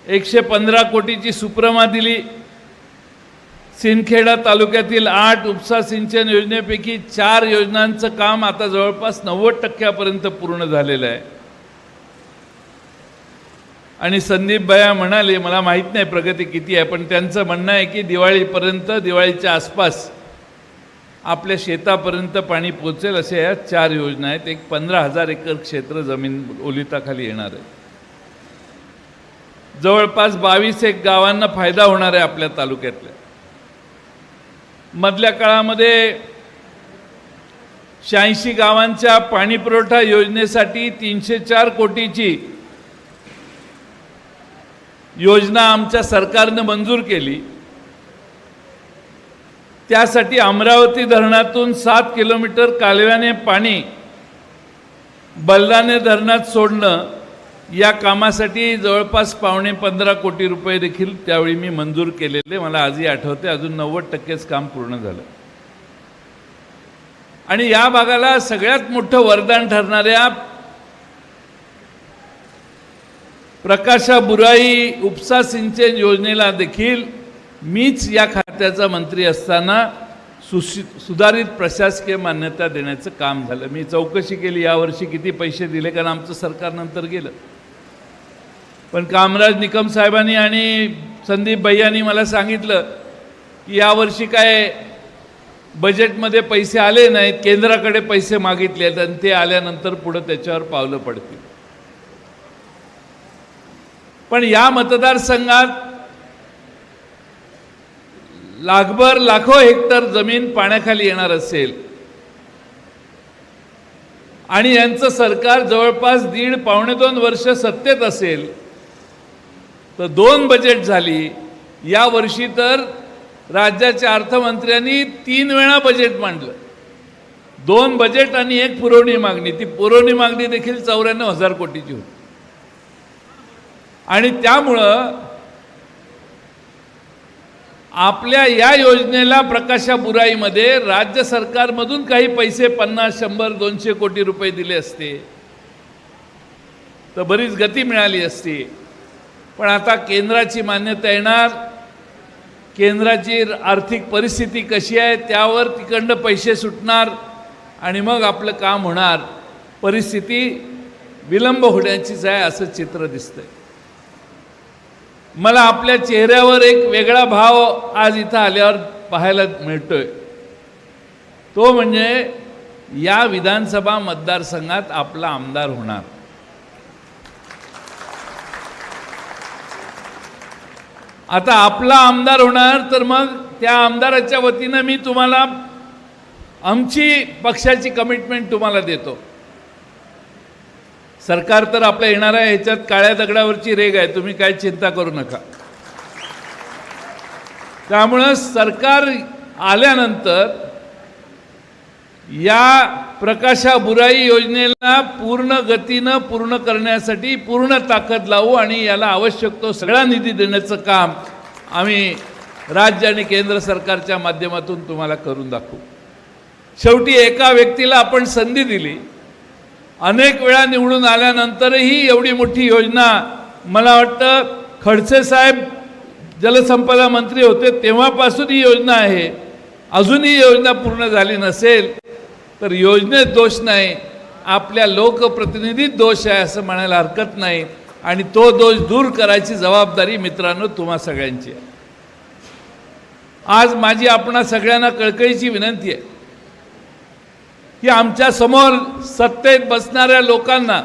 115 कोटीची सुप्रमा दिली. सिंदखेडा तालुक्यातील 8 उपसा सिंचन योजनेपैकी 4 योजनांचं काम आता जवळपास 90% पूर्ण झालेलं आहे. आणि संदीप भैया म्हणाले, मला माहीत नाही प्रगती किती आहे, पण त्यांचं म्हणणं आहे की दिवाळीपर्यंत, दिवाळीच्या आसपास आपल्या शेतापर्यंत पाणी पोचेल अशा या 4 योजना आहेत. एक 15,000 एकर क्षेत्र जमीन ओलिताखाली येणार आहे. जवळपास 22 गावांना फायदा होणार आहे आपल्या तालुक्यातल्या. मधल्या काळामध्ये 86 गावांच्या पाणी पुरवठा योजनेसाठी 304 कोटीची योजना आमच्या सरकारनं मंजूर केली. त्यासाठी अमरावती धरणातून 7 किलोमीटर कालव्याने पाणी बल्लाने धरणात सोडणं, या कामासाठी जवळपास 15.25 कोटी रुपये देखील त्यावेळी मी मंजूर केलेले. मला आजही आठवते, अजून 90%च काम पूर्ण झालं. आणि या भागाला सगळ्यात मोठं वरदान ठरणाऱ्या प्रकाशा बुराई उपसा सिंचन योजनेला देखील मीच या खात्याचा मंत्री असताना सुधारित प्रशासकीय मान्यता देण्याचं काम झालं. मी चौकशी केली यावर्षी किती पैसे दिले, कारण आमचं सरकार नंतर गेलं. पण कामराज निकम साहेबांनी आणि संदीप भैयांनी मला सांगितलं की यावर्षी काय बजेटमध्ये पैसे आले नाहीत, केंद्राकडे पैसे मागितले आहेत आणि ते आल्यानंतर पुढं त्याच्यावर पावलं पडतील. पण या मतदारसंघात लाखभर लाखो हेक्टर जमीन पाण्याखाली येणार असेल आणि यांचं सरकार जवळपास 1.5-2 वर्ष सत्तेत असेल, तर 2 बजेट झाली. या वर्षी तर राज्याच्या अर्थमंत्र्यांनी 3 वेळा बजेट मांडलं. 2 बजेट आणि 1 पुरवणी मागणी. ती पुरवणी मागणी देखील 94,000 कोटीची होती. आणि त्यामुळं आपल्या या योजनेला प्रकाशा बुराईमध्ये राज्य सरकारमधून काही पैसे 50, 100, 200 कोटी रुपये दिले असते तर बरीच गती मिळाली असती. पण आता केंद्राची मान्यता येणार, केंद्राची आर्थिक परिस्थिती कशी आहे त्यावर तिकडनं पैसे सुटणार आणि मग आपलं काम होणार. परिस्थिती विलंब होण्याचीच आहे असं चित्र दिसतंय. मला आपल्या चेहऱ्यावर एक वेगळा भाव आज इथं आल्यावर पाहायला मिळतोय. तो म्हणजे या विधानसभा मतदारसंघात आपला आमदार होणार. आता आपला आमदार होणार तर मग त्या आमदाराच्या वतीनं मी तुम्हाला आमची पक्षाची कमिटमेंट तुम्हाला देतो. सरकार तर आपलं येणार आहे, ह्याच्यात काळ्या दगडावरची रेग आहे, तुम्ही काय चिंता करू नका. त्यामुळं सरकार आल्यानंतर या प्रकाशा बुराई योजनेला पूर्ण गतीनं पूर्ण करण्यासाठी पूर्ण ताकद लावू आणि याला आवश्यक तो सगळा निधी देण्याचं काम आम्ही राज्य आणि केंद्र सरकारच्या माध्यमातून तुम्हाला करून दाखवू. शेवटी एका व्यक्तीला आपण संधी दिली. अनेक वेळा निवडून आल्यानंतरही एवढी मोठी योजना, मला वाटतं खडसे साहेब जलसंपदा मंत्री होते तेव्हापासून ही योजना आहे, अजूनही योजना पूर्ण झाली नसेल तर योजनेत दोष नाही, आपल्या लोकप्रतिनिधीत दोष आहे असं म्हणायला हरकत नाही. आणि तो दोष दूर करायची जबाबदारी मित्रांनो तुम्हा सगळ्यांची आहे. आज माझी आपणा सगळ्यांना कळकळीची विनंती आहे की आमच्या समोर सत्तेत बसणाऱ्या लोकांना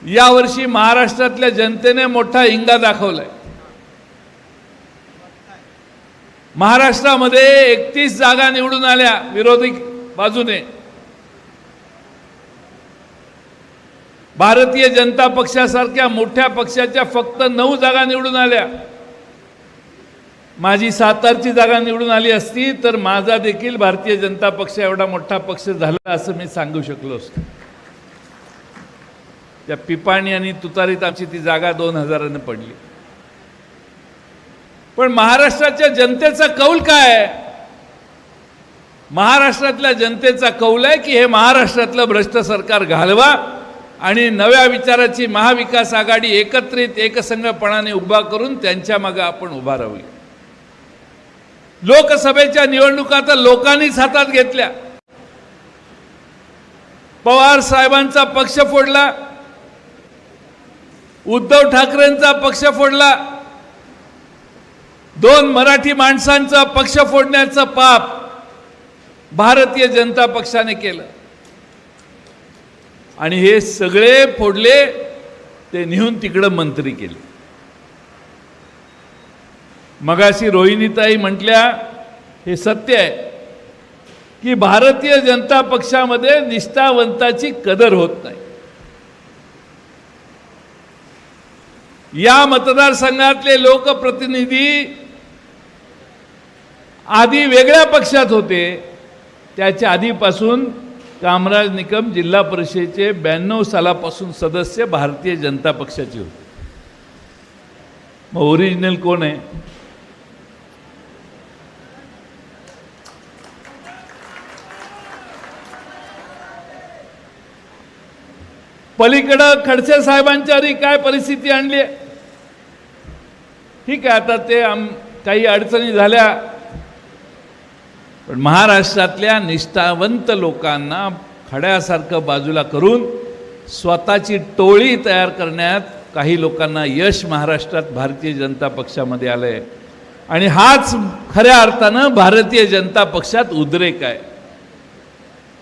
यावर्षी महाराष्ट्रातल्या जनतेने मोठा इंगा दाखवलाय. महाराष्ट्रामध्ये 31 जागा निवडून आल्या विरोधी बाजूने. भारतीय जनता पक्षासारख्या मोठ्या पक्षाच्या फक्त 9 जागा निवडून आल्या. माझी सातारची जागा निवडून आली असती तर माझा देखील भारतीय जनता पक्ष एवढा मोठा पक्ष झाला असं मी सांगू शकलो असतो. त्या पिपाणी आणि तुतारीत आमची ती जागा 2000 पडली. पण महाराष्ट्राच्या जनतेचा कौल काय आहे? महाराष्ट्रातल्या जनतेचा कौल आहे की हे महाराष्ट्रातलं भ्रष्ट सरकार घालवा आणि नव्या विचाराची महाविकास आघाडी एकत्रित एकसंघपणाने उभा करून त्यांच्या मागे आपण उभा राहूया. लोकसभेच्या निवडणुका तर लोकांनीच हातात घेतल्या. पवार साहेबांचा पक्ष फोडला, उद्धव ठाकरेंचा पक्ष फोडला, 2 मराठी माणसांचा पक्ष फोडण्याचं पाप भारतीय जनता पक्षाने केलं. आणि हे सगळे फोडले, ते नेऊन तिकडं मंत्री केले. मगाशी रोहिणीताई म्हटल्या, हे सत्य आहे की भारतीय जनता पक्षामध्ये निष्ठावंताची कदर होत नाही. या मतदारसंघातले लोकप्रतिनिधी आधी वेगळ्या पक्षात होते, त्याच्या आधीपासून कामराज निकम जिल्हा परिषदेचे 92 सालापासून सदस्य भारतीय जनता पक्षाचे होते. मग ओरिजिनल कोण आहे? पलीकडं खडसे साहेबांच्यावरही काय परिस्थिती आणली आहे. ठीक आहे, आता ते काही अडचणी झाल्या, पण महाराष्ट्रातल्या निष्ठावंत लोकांना खड्यासारखं बाजूला करून स्वतःची टोळी तयार करण्यात काही लोकांना यश महाराष्ट्रात भारतीय जनता पक्षामध्ये आलं आहे. आणि हाच खऱ्या अर्थानं भारतीय जनता पक्षात उद्रेक आहे.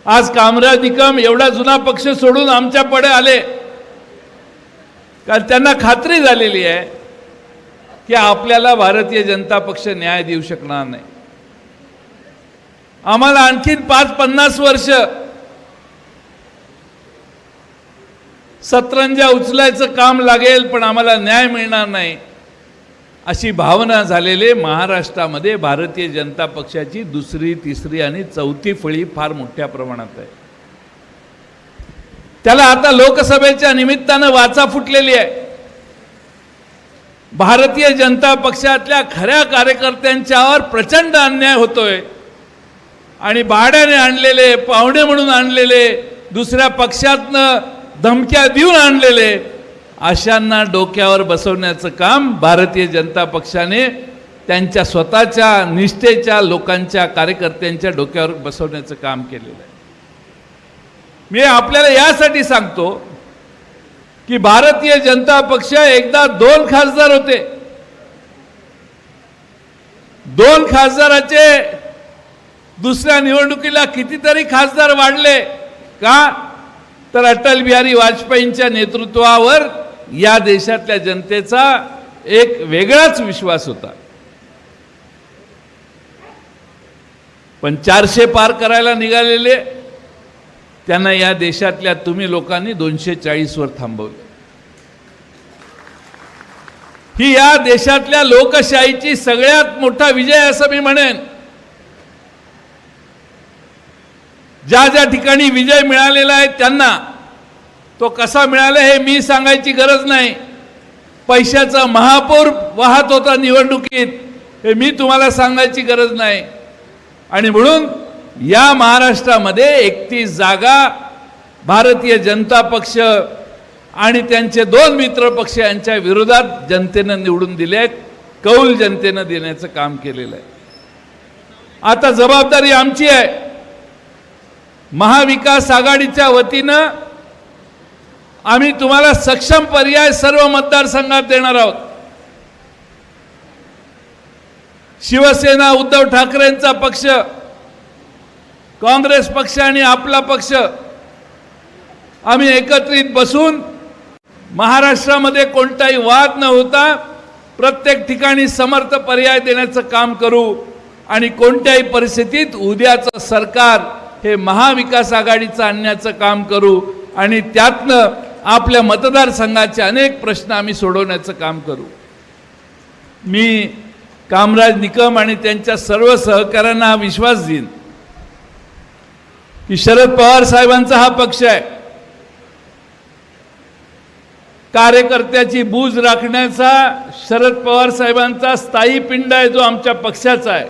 आज कामराज निकम एवढा जुना पक्ष सोडून आमच्या पुढे आले, कारण त्यांना खात्री झालेली आहे की आपल्याला भारतीय जनता पक्ष न्याय देऊ शकणार नाही. आम्हाला आणखीन 5-50 वर्ष सतरंजा उचलायचं काम लागेल, पण आम्हाला न्याय मिळणार नाही, अशी भावना झालेले महाराष्ट्रामध्ये भारतीय जनता पक्षाची 2री, 3री आणि 4थी फळी फार मोठ्या प्रमाणात आहे. त्याला आता लोकसभेच्या निमित्तानं वाचा फुटलेली आहे. भारतीय जनता पक्षातल्या खऱ्या कार्यकर्त्यांच्यावर प्रचंड अन्याय होतोय आणि भाड्याने आणलेले, पाहुणे म्हणून आणलेले, दुसऱ्या पक्षातनं धमक्या देऊन आणलेले अशांना डोक्यावर बसवण्याचं काम भारतीय जनता पक्षाने त्यांच्या स्वतःच्या निष्ठेच्या लोकांच्या, कार्यकर्त्यांच्या डोक्यावर बसवण्याचं काम केलेलं आहे. मी आपल्याला यासाठी सांगतो की भारतीय जनता पक्ष एकदा 2 खासदार होते. 2 खासदाराचे दुसऱ्या निवडणुकीला कितीतरी खासदार वाढले. का? तर अटल बिहारी वाजपेयींच्या नेतृत्वावर या देशातल्या जनतेचा एक वेगळाच विश्वास होता. पण 400 पार करायला निघालेले त्यांना या देशातल्या तुम्ही लोकांनी 240 वर थांबवले. ही या देशातल्या लोकशाहीची सगळ्यात मोठा विजय असं मी म्हणेन. ज्या ज्या ठिकाणी विजय मिळालेला आहे त्यांना तो कसा मिळाला हे मी सांगायची गरज नाही. पैशाचा महापूर वाहत होता निवडणुकीत, हे मी तुम्हाला सांगायची गरज नाही. आणि म्हणून या महाराष्ट्रामध्ये 31 जागा भारतीय जनता पक्ष आणि त्यांचे 2 मित्र पक्ष यांच्या विरोधात जनतेनं निवडून दिले, कौल जनतेनं देण्याचं काम केलेलं आहे. आता जबाबदारी आमची आहे. महाविकास आघाडीच्या वतीनं आम्ही तुम्हाला सक्षम पर्याय सर्व मतदारसंघात देणार आहोत. शिवसेना, उद्धव ठाकरेंचा पक्ष, काँग्रेस पक्ष आणि आपला पक्ष आम्ही एकत्रित बसून महाराष्ट्रामध्ये कोणताही वाद न होता प्रत्येक ठिकाणी समर्थ पर्याय देण्याचं काम करू. आणि कोणत्याही परिस्थितीत उद्याचं सरकार हे महाविकास आघाडीचं आणण्याचं काम करू आणि त्यातनं आपल्या मतदारसंघाचे अनेक प्रश्न आम्ही सोडवण्याचं काम करू. मी कामराज निकम आणि त्यांच्या सर्व सहकाऱ्यांना हा विश्वास देईन की शरद पवार साहेबांचा हा पक्ष आहे. कार्यकर्त्याची बूज राखण्याचा शरद पवार साहेबांचा स्थायी पिंड आहे, जो आमच्या पक्षाचा आहे,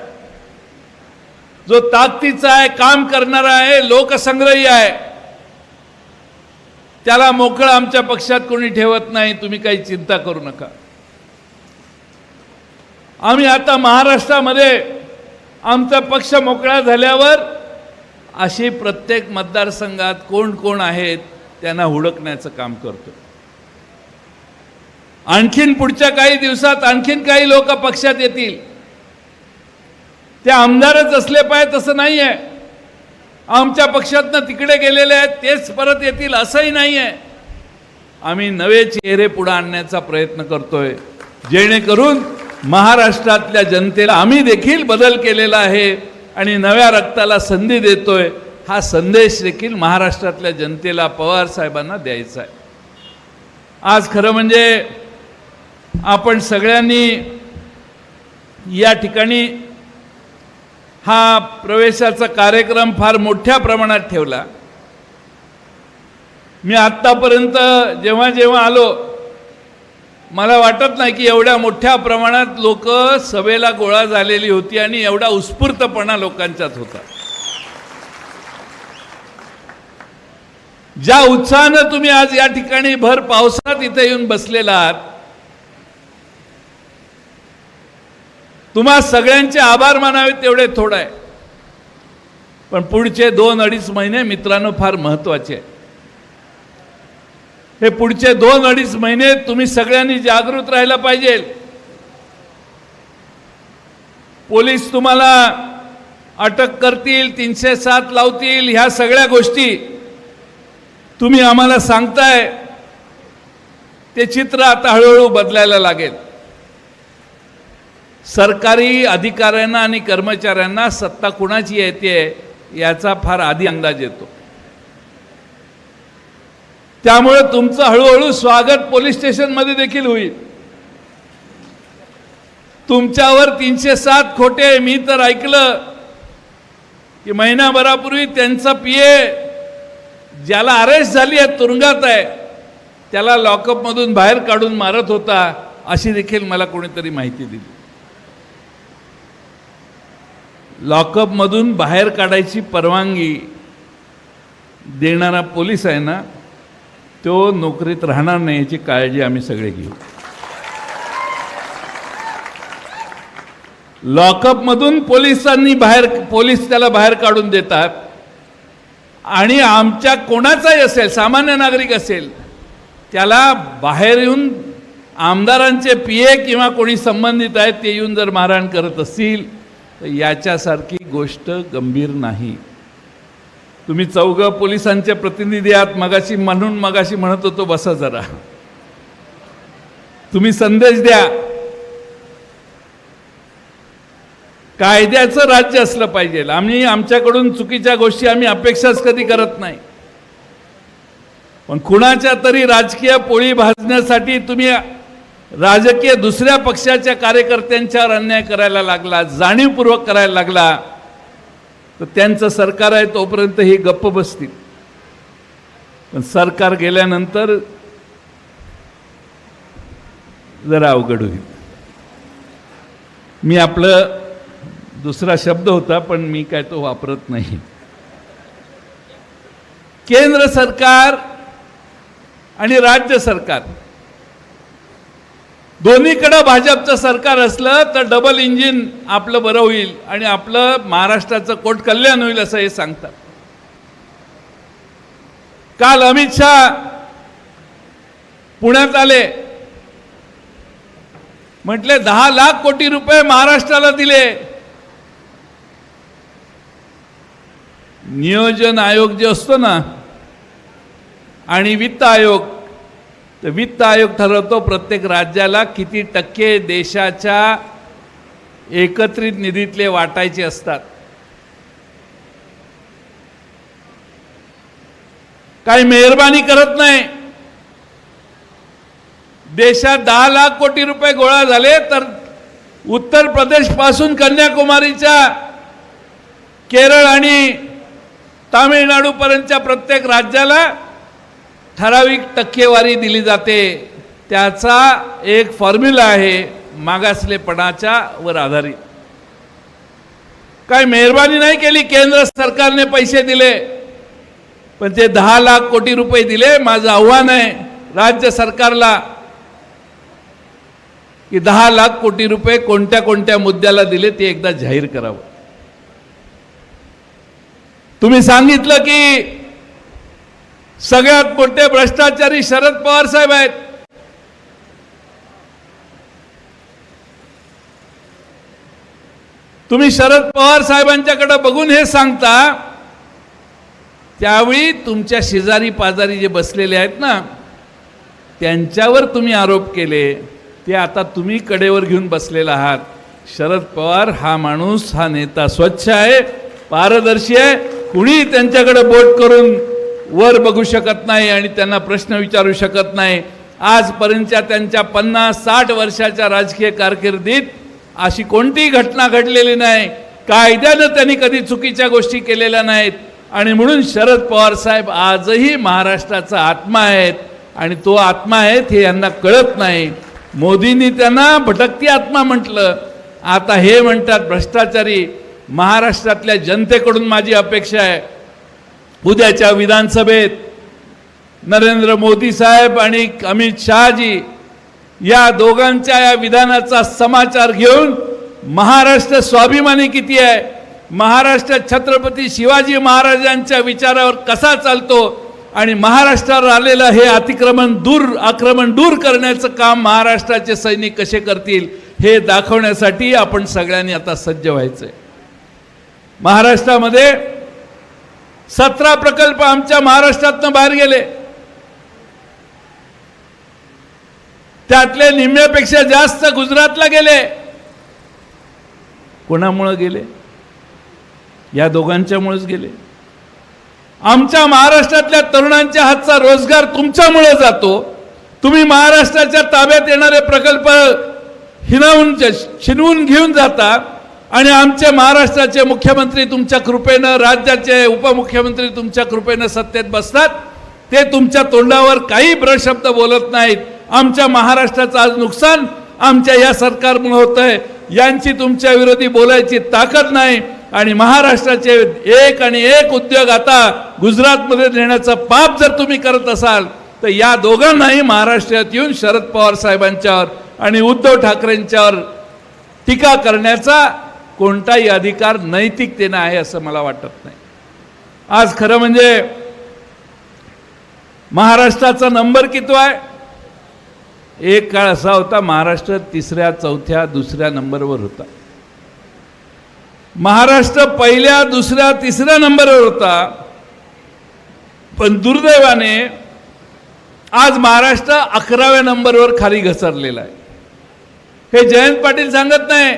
जो ताकदीचा आहे, काम करणारा आहे, लोकसंग्रही आहे. त्याला मोकळं आमच्या पक्षात कोणी ठेवत नाही, तुम्ही काही चिंता करू नका. आम्ही आता महाराष्ट्रामध्ये आमचा पक्ष मोकळा झाल्यावर अशी प्रत्येक मतदारसंघात कोण कोण आहेत त्यांना हुडकण्याचं काम करतो. आणखीन पुढच्या काही दिवसात आणखीन काही लोक पक्षात येतील. ते आमदारच असले पाहिजे तसं नाही आहे. आमच्या पक्षातनं तिकडे गेलेले आहेत तेच परत येतील असंही नाही आहे. आम्ही नवे चेहरे पुढे आणण्याचा प्रयत्न करतोय, जेणेकरून महाराष्ट्रातल्या जनतेला आम्ही देखील बदल केलेला आहे आणि नव्या रक्ताला संधी देतोय. हा संदेश देखील महाराष्ट्रातल्या जनतेला पवार साहेबांना द्यायचा आहे. आज खरं म्हणजे आपण सगळ्यांनी या ठिकाणी हा प्रवेशाचा कार्यक्रम फार मोठ्या प्रमाणात ठेवला. मी आत्तापर्यंत जेव्हा जेव्हा आलो मला वाटत नाही की एवढ्या मोठ्या प्रमाणात लोक सभेला गोळा झालेली होती आणि एवढा उत्स्फूर्तपणा लोकांच्यात होता. ज्या उत्साहानं तुम्ही आज या ठिकाणी भर पावसात इथे येऊन बसलेला आहात, तुम्हा सगळ्यांचे आभार मानावेत तेवढे थोडं आहे. पण पुढचे 2-2.5 महिने मित्रांनो फार महत्त्वाचे आहे. हे पुढचे 2-2.5 महिने तुम्ही सगळ्यांनी जागृत राहायला पाहिजे. पोलीस तुम्हाला अटक करतील, 307 लावतील, ह्या सगळ्या गोष्टी तुम्ही आम्हाला सांगताय. ते चित्र आता हळूहळू बदलायला लागेल. सरकारी अधिकाऱ्यांना आणि कर्मचाऱ्यांना सत्ता कुणाची येते याचा फार आधी अंदाज येतो. त्यामुळे तुमचं हळूहळू स्वागत पोलीस स्टेशनमध्ये देखील होईल. तुमच्यावर 307 खोटे. मी तर ऐकलं की महिनाभरापूर्वी त्यांचा पीए ज्याला अरेस्ट झाली आहे, तुरुंगात आहे, त्याला लॉकअपमधून बाहेर काढून मारत होता, अशी देखील मला कोणीतरी माहिती दिली. लॉकअपमधून बाहेर काढायची परवानगी देणारा पोलीस आहे ना, तो नोकरीत राहणार नाही याची काळजी आम्ही सगळे घेऊ. लॉकअपमधून पोलीस त्याला बाहेर काढून देतात आणि आमच्या कोणाचाही असेल, सामान्य नागरिक असेल, त्याला बाहेर येऊन आमदारांचे पीए किंवा कोणी संबंधित आहेत ते येऊन जर मारहाण करत असतील तर याच्यासारखी गोष्ट गंभीर नाही. तुम्ही 4 पोलिसांचे प्रतिनिधी आहात. मगाशी म्हणत होतो बसा जरा, तुम्ही संदेश द्या. कायद्याचं राज्य असलं पाहिजे. आमच्याकडून चुकीच्या गोष्टी आम्ही अपेक्षाच कधी करत नाही. पण कुणाच्या तरी राजकीय पोळी भाजण्यासाठी तुम्ही राजकीय दुसऱ्या पक्षाच्या कार्यकर्त्यांच्यावर अन्याय करायला लागला, जाणीवपूर्वक करायला लागला, तर त्यांचं सरकार आहे तोपर्यंत ही गप्प बसतील. पण सरकार गेल्यानंतर जरा अवघड होईल. मी आपलं दुसरा शब्द होता पण मी काय तो वापरत नाही. केंद्र सरकार आणि राज्य सरकार दोन्हीकडे भाजपचं सरकार असलं तर डबल इंजिन आपलं बरं होईल आणि आपलं महाराष्ट्राचं कोट कल्याण होईल असं हे सांगतात. काल अमित शहा पुण्यात आले, म्हटले 10 लाख कोटी रुपये महाराष्ट्राला दिले. नियोजन आयोग जे असतो ना आणि वित्त आयोग, तर वित्त आयोग ठरवतो प्रत्येक राज्याला किती टक्के देशाच्या एकत्रित निधीतले वाटायचे असतात. काही मेहरबानी करत नाही. देशात 10 लाख कोटी रुपये गोळा झाले तर उत्तर प्रदेश पासून कन्याकुमारीच्या केरळ आणि तामिळनाडू पर्यंतच्या प्रत्येक राज्याला ठराविक टक्केवारी दिली जाते. त्याचा एक फॉर्म्युला आहे मागासलेपणाच्या वर आधारित. काय मेहरबानी नाही केली, केंद्र सरकारने पैसे दिले पण ते 10 लाख कोटी रुपये दिले. माझं आव्हान आहे राज्य सरकारला की 10 लाख कोटी रुपये कोणत्या कोणत्या मुद्द्याला दिले ते एकदा जाहीर करावं. तुम्ही सांगितलं की सगळ्यात मोठे भ्रष्टाचारी शरद पवार साहेब आहेत. तुम्ही शरद पवार साहेबांच्याकडे बघून हे सांगता, त्यावेळी तुमच्या शेजारी पाजारी जे बसलेले आहेत ना, त्यांच्यावर तुम्ही आरोप केले, ते आता तुम्ही कडेवर घेऊन बसलेला आहात. शरद पवार हा माणूस, हा नेता स्वच्छ आहे, पारदर्शी आहे, कुणी त्यांच्याकडे बोट करून वर बघू शकत नाही आणि त्यांना प्रश्न विचारू शकत नाही. आजपर्यंतच्या त्यांच्या 50-60 वर्षाच्या राजकीय कारकिर्दीत अशी कोणतीही घटना घडलेली नाही. कायद्यानं त्यांनी कधी चुकीच्या गोष्टी केलेल्या नाहीत. आणि म्हणून शरद पवार साहेब आजही महाराष्ट्राचा आत्मा आहेत आणि तो आत्मा आहेत हे यांना कळत नाही. मोदींनी त्यांना भटकती आत्मा म्हटलं, आता हे म्हणतात भ्रष्टाचारी. महाराष्ट्रातल्या जनतेकडून माझी अपेक्षा आहे, उद्याच्या विधानसभेत नरेंद्र मोदी साहेब आणि अमित शहाजी या दोघांच्या या विधानाचा समाचार घेऊन महाराष्ट्र स्वाभिमानी किती आहे, महाराष्ट्र छत्रपती शिवाजी महाराजांच्या विचारावर कसा चालतो आणि महाराष्ट्रावर आलेलं हे आक्रमण दूर करण्याचं काम महाराष्ट्राचे सैनिक कसे करतील हे दाखवण्यासाठी आपण सगळ्यांनी आता सज्ज व्हायचंय. महाराष्ट्रामध्ये 17 प्रकल्प आमच्या महाराष्ट्रातनं बाहेर गेले. त्यातले निम्म्यापेक्षा जास्त गुजरातला गेले. कोणामुळे गेले? या दोघांच्यामुळेच गेले. आमच्या महाराष्ट्रातल्या तरुणांच्या हातचा रोजगार तुमच्यामुळे जातो. तुम्ही महाराष्ट्राच्या ताब्यात येणारे प्रकल्प छिनवून घेऊन जाता आणि आमचे महाराष्ट्राचे मुख्यमंत्री तुमच्या कृपेनं, राज्याचे उपमुख्यमंत्री तुमच्या कृपेनं सत्तेत बसतात. ते तुमच्या तोंडावर काही ब्रशब्द बोलत नाहीत. आमच्या महाराष्ट्राचं आज नुकसान आमच्या या सरकारमुळे होत आहे. यांची तुमच्या विरोधी बोलायची ताकद नाही आणि महाराष्ट्राचे एक उद्योग आता गुजरातमध्ये नेण्याचं पाप जर तुम्ही करत असाल तर या दोघांनाही महाराष्ट्रात येऊन शरद पवार साहेबांच्यावर आणि उद्धव ठाकरेंच्यावर टीका करण्याचा कोणताही अधिकार नैतिकतेने आहे असं मला वाटत नाही. आज खरं म्हणजे महाराष्ट्राचा नंबर किती आहे? एक काळ असा होता महाराष्ट्र 3ऱ्या, 4थ्या, 2ऱ्या नंबरवर होता. महाराष्ट्र 1ल्या, 2ऱ्या, 3ऱ्या नंबरवर होता. पण दुर्दैवाने आज महाराष्ट्र 11व्या नंबरवर खाली घसरलेला आहे. हे जयंत पाटील सांगत नाही,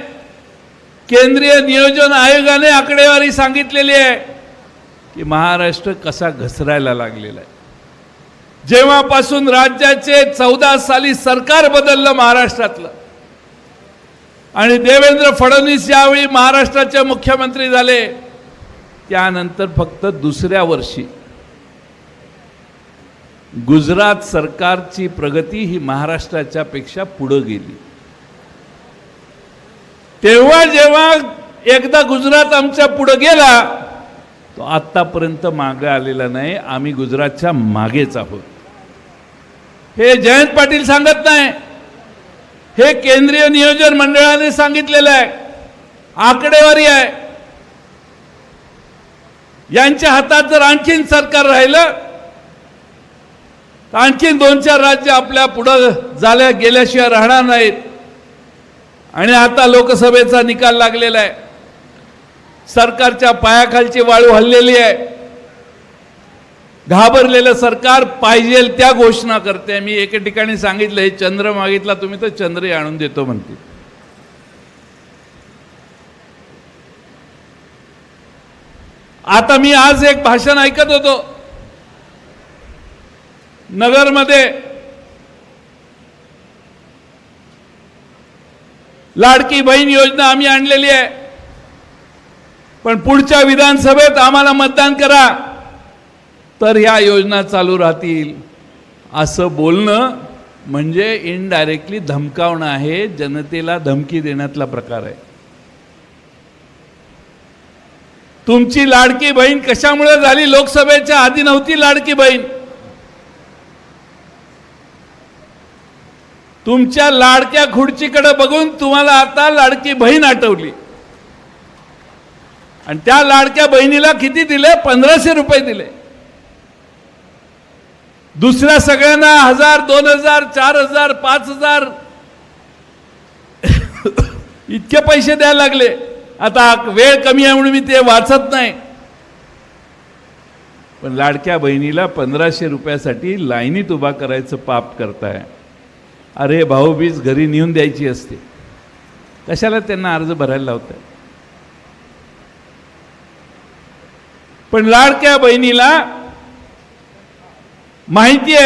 केंद्रीय नियोजन आयोगाने आकडेवारी सांगितलेली आहे की महाराष्ट्र कसा घसरायला लागलेला आहे. जेव्हापासून राज्याचे 14 साली सरकार बदललं महाराष्ट्रातलं आणि देवेंद्र फडणवीस यावेळी महाराष्ट्राचे मुख्यमंत्री झाले, त्यानंतर फक्त 2ऱ्या वर्षी गुजरात सरकारची प्रगती ही महाराष्ट्राच्या पेक्षा पुढे गेली. तेव्हा जेव्हा एकदा गुजरात आमच्या पुढे गेला तो आतापर्यंत मागे आलेला नाही. आम्ही गुजरातच्या मागेच आहोत. हे जयंत पाटील सांगत नाही, हे केंद्रीय नियोजन मंडळाने सांगितलेलं आहे, आकडेवारी आहे. यांच्या हातात जर आणखीन सरकार राहिलं तर आणखीन 2-4 राज्य आपल्या पुढे गेल्याशिवाय राहणार नाहीत. आणि आता लोकसभेचा निकाल लागलेला आहे. सरकारच्या पायाखालची वाळू हललेली आहे. घाबरलेलं सरकार पाहिजे त्या घोषणा करते. मी एके ठिकाणी सांगितलं, हे चंद्र मागितला तुम्ही तर चंद्रही आणून देतो म्हणते. आता मी आज एक भाषण ऐकत होतो नगरमध्ये. लाडकी बहीण योजना आम्ही आणलेली आहे, पण पुढच्या विधानसभेत आम्हाला मतदान करा तर ह्या योजना चालू राहतील असं बोलणं म्हणजे इनडायरेक्टली धमकावणं आहे. जनतेला धमकी देण्यातला प्रकार आहे. तुमची लाडकी बहीण कशामुळे झाली? लोकसभेच्या आधी नव्हती लाडकी बहीण. तुमच्या लाडक्या खुर्चीकडे बघून तुम्हाला आता लाडकी बहीण आठवली. आणि त्या लाडक्या बहिणीला किती दिले? 1500 रुपये दिले. दुसऱ्या सगळ्यांना 1000, 2000, 4000, 5000 इतके पैसे द्यायला लागले. आता वेळ कमी आहे म्हणून मी ते वाचत नाही, पण लाडक्या बहिणीला 1500 रुपयासाठी लाईनीत उभा करायचं पाप करताय. अरे भाऊबीज घरी नेऊन द्यायची असते, कशाला त्यांना अर्ज भरायला लावताय? पण लाडक्या बहिणीला माहिती आहे